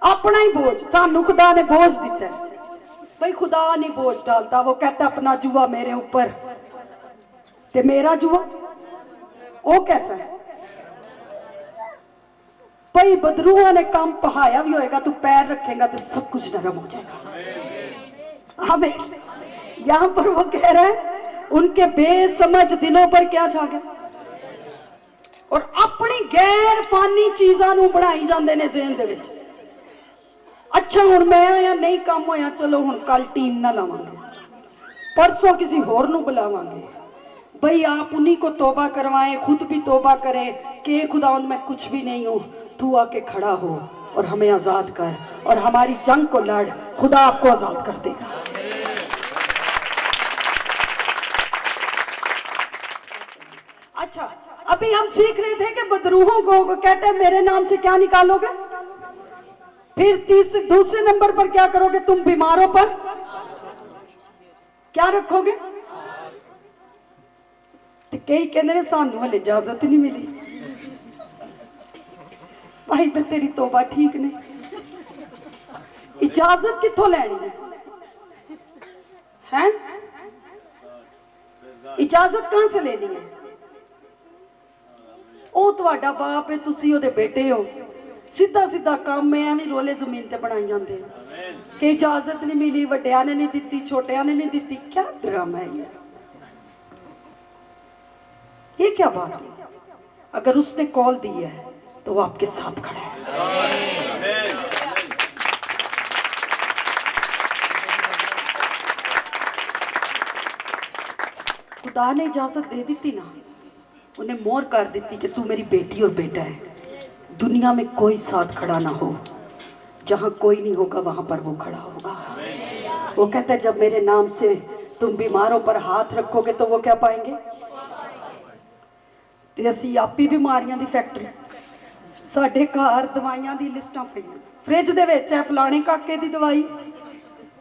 अपना ही बोझ सानू खुदा ने बोझ दिता है। भाई खुदा नहीं बोझ डालता, वो कहता अपना जुआ मेरे ऊपर ते मेरा जुआ वो कैसा है? भाई बदरूआ ने काम पहाया भी होएगा, तू पैर रखेगा तो सब कुछ नरम हो जाएगा। आमीन। यहां पर वो कह रहा है उनके बेसमझ दिलों पर क्या छा गया और अपनी गैर फानी चीजां नू बनाई जांदे ने ज़हन दे विच। अच्छा हुण मैं आया नहीं काम होया, चलो हुण कल टीम ना लावांगे, परसों किसी होर नू बुलावांगे। भाई आप उन्हीं को तौबा करवाएं, खुद भी तौबा करें कि खुदावंद मैं कुछ भी नहीं हूं, तू आके खड़ा हो और हमें आजाद कर और हमारी जंग को लड़, खुदा आपको आजाद कर देगा। अच्छा अभी हम सीख रहे थे कि बदरूहों को कहते हैं मेरे नाम से क्या निकालोगे, फिर दूसरे नंबर पर क्या करोगे? तुम बीमारों पर क्या रखोगे? तो कई कहते हैं सानू हले इजाजत नहीं मिली। भाई मैं तेरी तौबा ठीक नहीं, इजाजत कित्थों लैनी है? इजाजत कहां से लेनी है? ਉਹ ਤੁਹਾਡਾ ਬਾਪ ਹੈ, ਤੁਸੀਂ ਉਹਦੇ ਬੇਟੇ ਹੋ, ਸਿੱਧਾ ਸਿੱਧਾ ਕੰਮ ਹੈ, ਐਵੇਂ ਰੋਲੇ ਜ਼ਮੀਨ ਤੇ ਬਣਾਈ ਜਾਂਦੇ ਕਿ ਇਜਾਜ਼ਤ ਨਹੀਂ ਮਿਲੀ, ਵੱਡਿਆਂ ਨੇ ਨਹੀਂ ਦਿੱਤੀ, ਛੋਟਿਆਂ ਨੇ नहीं ਦਿੱਤੀ। क्या ड्रामा है ये क्या बात है? अगर उसने कॉल दी है तो वो आपके साथ खड़ा है। खुदा ने इजाजत दे दी ना, उन्हें मोहर कर दी कि तू मेरी बेटी और बेटा है, दुनिया में कोई साथ खड़ा ना हो, जहां कोई नहीं होगा वहां पर वो खड़ा होगा। वो कहता है जब मेरे नाम से तुम बीमारों पर हाथ रखोगे तो वो क्या पाएंगे? ते असी आपी बीमारियां दी फैक्ट्री, साडे घर दवाइयां दी लिस्टां पईयां फ्रिज दे विच है, फलाने काके दी दवाई,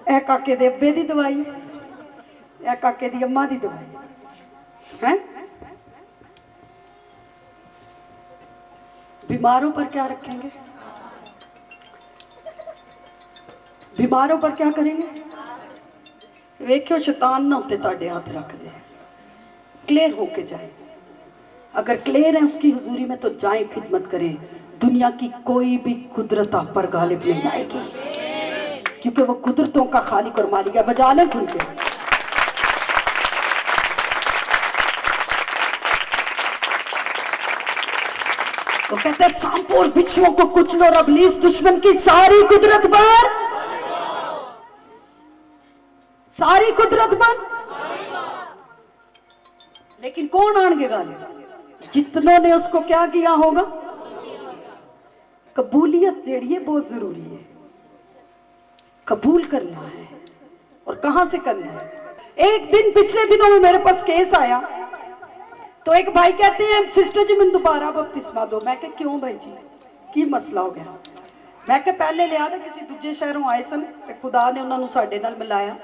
ए काके दे अब्बे दी दवाई, ए काके दी अम्मा दी दवाई है। बीमारों पर क्या रखेंगे? बीमारों पर क्या करेंगे? वेख्यो शैतान ना उत्ते तुहाडे हाथ रख दे, क्लियर होके जाए। अगर क्लियर है उसकी हुजूरी में तो जाए, खिदमत करें। दुनिया की कोई भी कुदरत आप पर गालिब नहीं आएगी, क्योंकि वो कुदरतों का खालिक और मालिक है। बजा लें खुल के। वो कहते हैं सांपों और बिच्छुओं को कुचलो और इब्लीस दुश्मन की सारी कुदरत पर, सारी कुदरत पर। लेकिन कौन आएंगे गालिब? जितनों ने उसको क्या किया होगा। कबूलियत जेड़ी है बहुत जरूरी है, कबूल करना है। और कहां से करना है? एक दिन पिछले दिनों में मेरे पास केस आया, तो एक भाई कहते हैं सिस्टर जी मैं दोबारा बपतिस्मा दो। मैं कहा क्यों भाई जी, की मसला हो गया? मैं कहा पहले लिया था किसी दूजे शहरों आए सन, खुदा ने उन्होंने साडे नाल मिलाया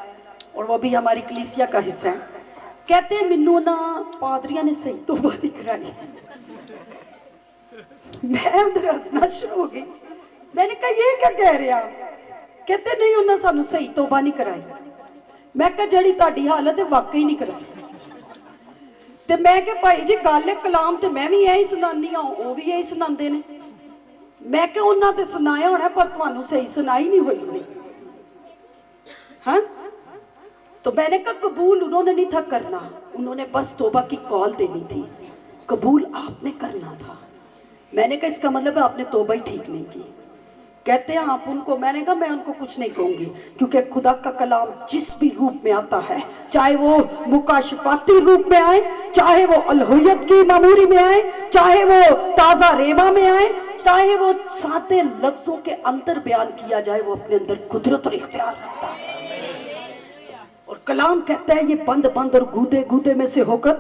और वो भी हमारी कलीसिया का हिस्सा है। कहते हैं मैनू ना पादरियां ने सही तौबा नहीं कराई। मैं उधर हंसना शुरू हो गई। मैंने कहा ये क्या कह रहे आप? कहते नहीं उन्होंने सानू सही तौबा नहीं कराई। मैं कहा जड़ी तुहाडी हालत है वाकई नहीं कराई। ते मैं कहा भाई जी गल है कलाम ते मैं भी यही सुनानी हाँ, वो भी यही सुनाते ने। मैं कहा उन्होंने तो सुनाया होना पर तुहानू सही सुनाई नहीं हुई होनी। हाँ, तो मैंने कहा कबूल उन्होंने नहीं था करना, उन्होंने बस तौबा की कॉल देनी थी, कबूल आपने करना था। मैंने कहा इसका मतलब है आपने तौबा ही ठीक नहीं की। कहते हैं आप उनको, मैंने कहा मैं उनको कुछ नहीं कहूंगी, क्योंकि खुदा का कलाम जिस भी रूप में आता है, चाहे वो मुकाशफाती रूप में आए, चाहे वो अलहुयत की मामूरी में आए, चाहे वो ताज़ा रेमा में आए, चाहे वो सादे लफ्जों के अंदर बयान किया जाए, वो अपने अंदर कुदरत और इख्तियार रखता है। और कलाम कहता है ये बंद बंद और गूदे गूदे में से होकर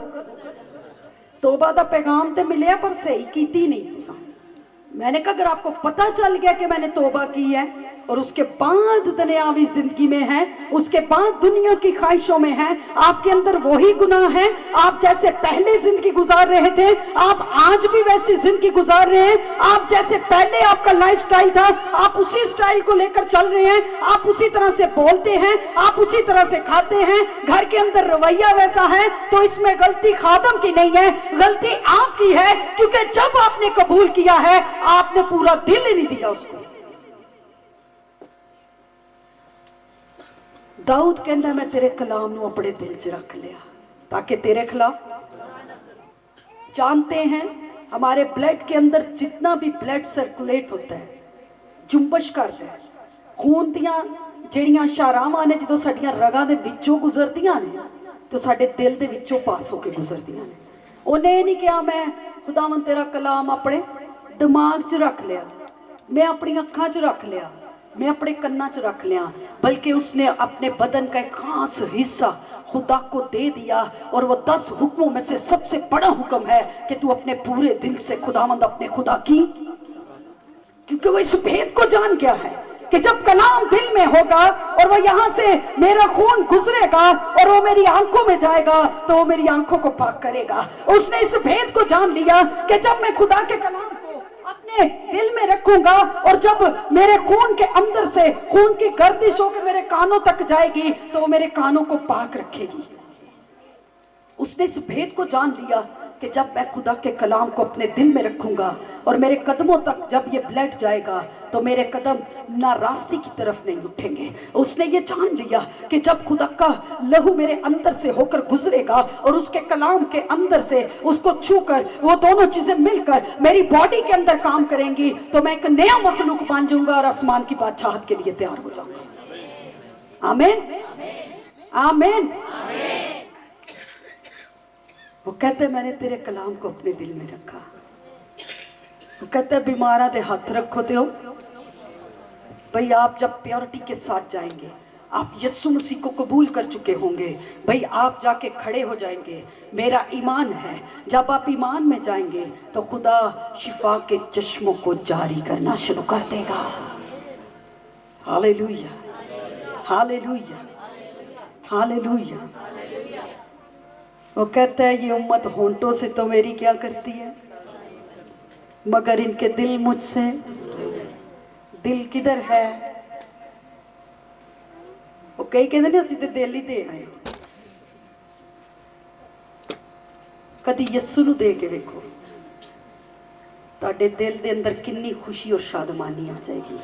तौबा का पैगाम तो मिले पर सही की नहीं तुसा। मैंने कहा अगर आपको पता चल गया कि मैंने तौबा की है और उसके बाद दुनियावी जिंदगी में है, उसके बाद दुनिया की ख्वाहिशों में है, आपके अंदर वही गुनाह है, आप जैसे पहले जिंदगी गुजार रहे थे आप आज भी वैसी जिंदगी गुजार रहे हैं, आप जैसे पहले आपका लाइफस्टाइल था आप उसी स्टाइल को लेकर चल रहे हैं, आप उसी तरह से बोलते हैं, आप उसी तरह से खाते हैं, घर के अंदर रवैया वैसा है, तो इसमें गलती खादम की नहीं है, गलती आपकी है। क्योंकि जब आपने कबूल किया है आपने पूरा दिल ही नहीं दिया उसको। दाऊद कहना मैं तेरे कलाम नू अपने दिल च रख लिया ताकि तेरे खिलाफ। जानते हैं हमारे ब्लड के अंदर जितना भी ब्लड सर्कुलेट होता है, जुम्बश करता है, खून दियां ਜਿਹੜੀਆਂ ਸ਼ਾਰਾਵਾਂ ਨੇ ਜਦੋਂ ਸਾਡੀਆਂ ਰਗਾਂ ਦੇ ਵਿੱਚੋਂ ਗੁਜ਼ਰਦੀਆਂ ਨੇ तो साडे दिल दे विचों पास होके गुजरदियां ने। उन्हें नहीं कहा मैं खुदावन तेरा कलाम अपने दिमाग च रख लिया, मैं अपनी अखां च रख लिया, मैं अपने कन्ना च रख लिया, बल्कि उसने अपने बदन का एक खास हिस्सा खुदा को दे दिया। और वो 10 हुक्मों में से सबसे बड़ा हुक्म है कि तू अपने पूरे दिल से खुदावंद अपने खुदा की, क्योंकि वो इस भेद को जान गया है कि जब कलाम दिल में होगा और वो यहाँ से मेरा खून गुजरेगा और वो मेरी आंखों में जाएगा तो वो मेरी आंखों को पाक करेगा। उसने इस भेद को जान लिया कि जब मैं खुदा के कलाम को अपने दिल में रखूंगा और जब मेरे खून के अंदर से खून की गर्दिश होकर मेरे कानों तक जाएगी तो वो मेरे कानों को पाक रखेगी। उसने इस भेद को जान लिया कि जब मैं खुदा के कलाम को अपने दिल में रखूंगा और मेरे कदमों तक जब ये ब्लड जाएगा तो मेरे कदम ना रास्ते की तरफ नहीं उठेंगे। उसने ये जान लिया कि जब खुदा का लहू मेरे अंदर से होकर गुजरेगा और उसके कलाम के अंदर से उसको छूकर वो दोनों चीजें मिलकर मेरी बॉडी के अंदर काम करेंगी तो मैं एक नया मखलूक बन जाऊंगा और आसमान की बादशाहत के लिए तैयार हो जाऊंगा। आमीन आमीन। वो कहते मैंने तेरे कलाम को अपने दिल में रखा। वो कहते बीमारा दे हाथ रखो तो भाई आप जब प्योरिटी के साथ जाएंगे, आप यीशु मसीह को कबूल कर चुके होंगे, भाई आप जाके खड़े हो जाएंगे। मेरा ईमान है जब आप ईमान में जाएंगे तो खुदा शिफा के चश्मों को जारी करना शुरू कर देगा। Hallelujah hallelujah hallelujah. वो कहता है ये उम्मत होंठों से तो मेरी क्या करती है मगर इनके दिल मुझसे, दिल किधर है? ਕਈ ਕਹਿੰਦੇ ਨੇ ਅਸੀਂ ਤੇ ਦਿਲ ਹੀ ਦੇ ਆਏ। ਕਦੀ ਯਿਸੂ ਨੂੰ ਦੇ ਕੇ ਵੇਖੋ, ਤੁਹਾਡੇ दिल के अंदर कितनी खुशी और शादमानी आ जाएगी।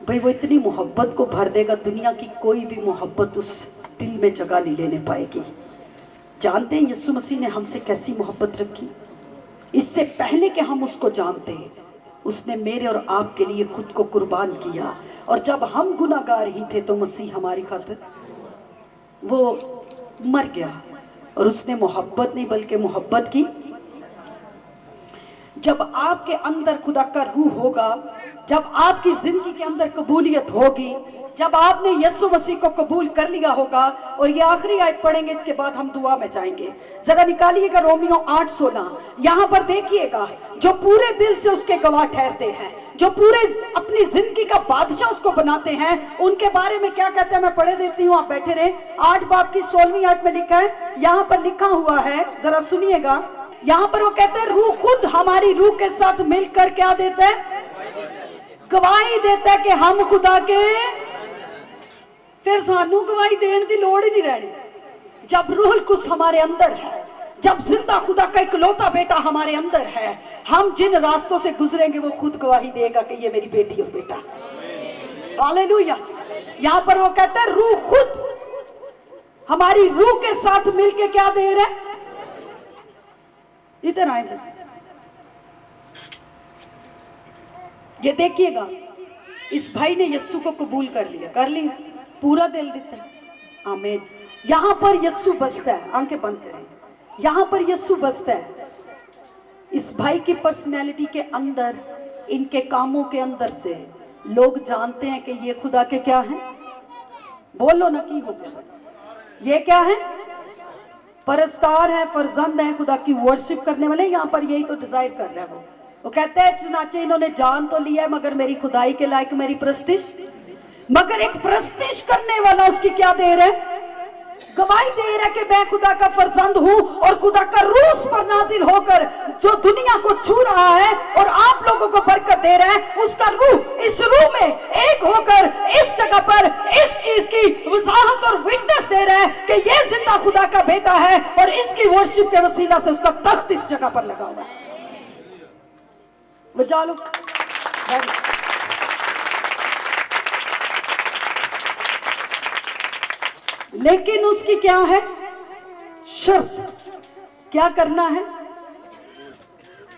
भाई वो इतनी मोहब्बत को भर देगा, दुनिया की कोई भी मोहब्बत उस दिल में जगह नहीं लेने पाएगी। जानते हैं यीशु मसीह ने हमसे कैसी मोहब्बत रखी? इससे पहले कि हम उसको जानते, उसने मेरे और आपके लिए खुद को कुर्बान किया। और जब हम गुनाहगार ही थे तो मसीह हमारी खातिर वो मर गया, और उसने मोहब्बत नहीं बल्कि मोहब्बत की। जब आपके अंदर खुदा का रूह होगा, जब आपकी जिंदगी के अंदर कबूलियत होगी, जब आपने यीशु मसीह को कबूल कर लिया होगा, और ये आखिरी आयत पढ़ेंगे, इसके बाद हम दुआ में जाएंगे। जरा निकालिएगा रोमियो 8:16। यहाँ पर देखिएगा, जो पूरे दिल से उसके गवाह ठहरते हैं, जो पूरे अपनी जिंदगी का बादशाह उसको बनाते हैं, उनके बारे में क्या कहते हैं मैं पढ़े देती हूँ, आप बैठे रहे। 8 बाब की 16वीं आयत में लिखा है, यहाँ पर लिखा हुआ है, जरा सुनिएगा। यहाँ पर वो कहते हैं रूह खुद हमारी रूह के साथ मिलकर क्या देता है? गवाही देता है कि हम खुदा के। फिर सानू गवाही देने की लोड़ ही नहीं रहनी। जब रूहुल कुछ हमारे अंदर है, जब जिंदा खुदा का इकलौता बेटा हमारे अंदर है, हम जिन रास्तों से गुजरेंगे वो खुद गवाही देगा कि ये मेरी बेटी और बेटा है। हालेलुया। यहाँ पर वो कहता है रूह खुद हमारी रूह के साथ मिलके क्या दे रहा है? इधर आए, ये देखिएगा, इस भाई ने यीशु को कबूल कर लिया, पूरा दिल देता है। आमीन। यहां पर यीशु बसता है, आंखें बंद करें, यहां पर यीशु बसता है। इस भाई की पर्सनैलिटी के अंदर, इनके कामों के अंदर से लोग जानते हैं कि ये खुदा के क्या हैं? बोलो ना, की हो गया, ये क्या है? परस्तार है, फरजंद है, खुदा की वर्शिप करने वाले। यहाँ पर यही तो डिजायर कर रहा है वो कहते हैं चुनाचे इन्होंने जान तो लिया है, मगर मेरी खुदाई के लायक मेरी प्रस्तिश। मगर एक प्रस्तिश करने वाला उसकी क्या दे रहा है? गवाही दे रहा है कि मैं खुदा का फरजंद हूं, और खुदा का रूह उस पर नाजिल होकर जो दुनिया को छू रहा है और आप लोगों को बरकत दे रहा है, उसका रूह इस रूह में एक होकर इस जगह पर इस चीज की वजाहत और विटनेस दे रहा है कि यह जिंदा खुदा का बेटा है, और इसकी वर्शिप के वसीला से उसका तख्त इस जगह पर लगा हुआ है। बजा लो। लेकिन उसकी क्या है शर्त? क्या करना है?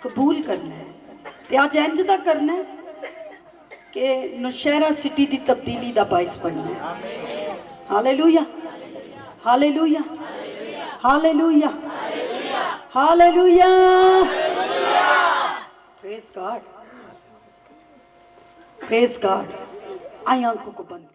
कबूल करना है। ते आज इंज दा करना है कि नौशहरा सिटी दी तब्दीली दा बाइस बनना है। Hallelujah, hallelujah, hallelujah, hallelujah. Praise God, praise God. आई आंखों को बंद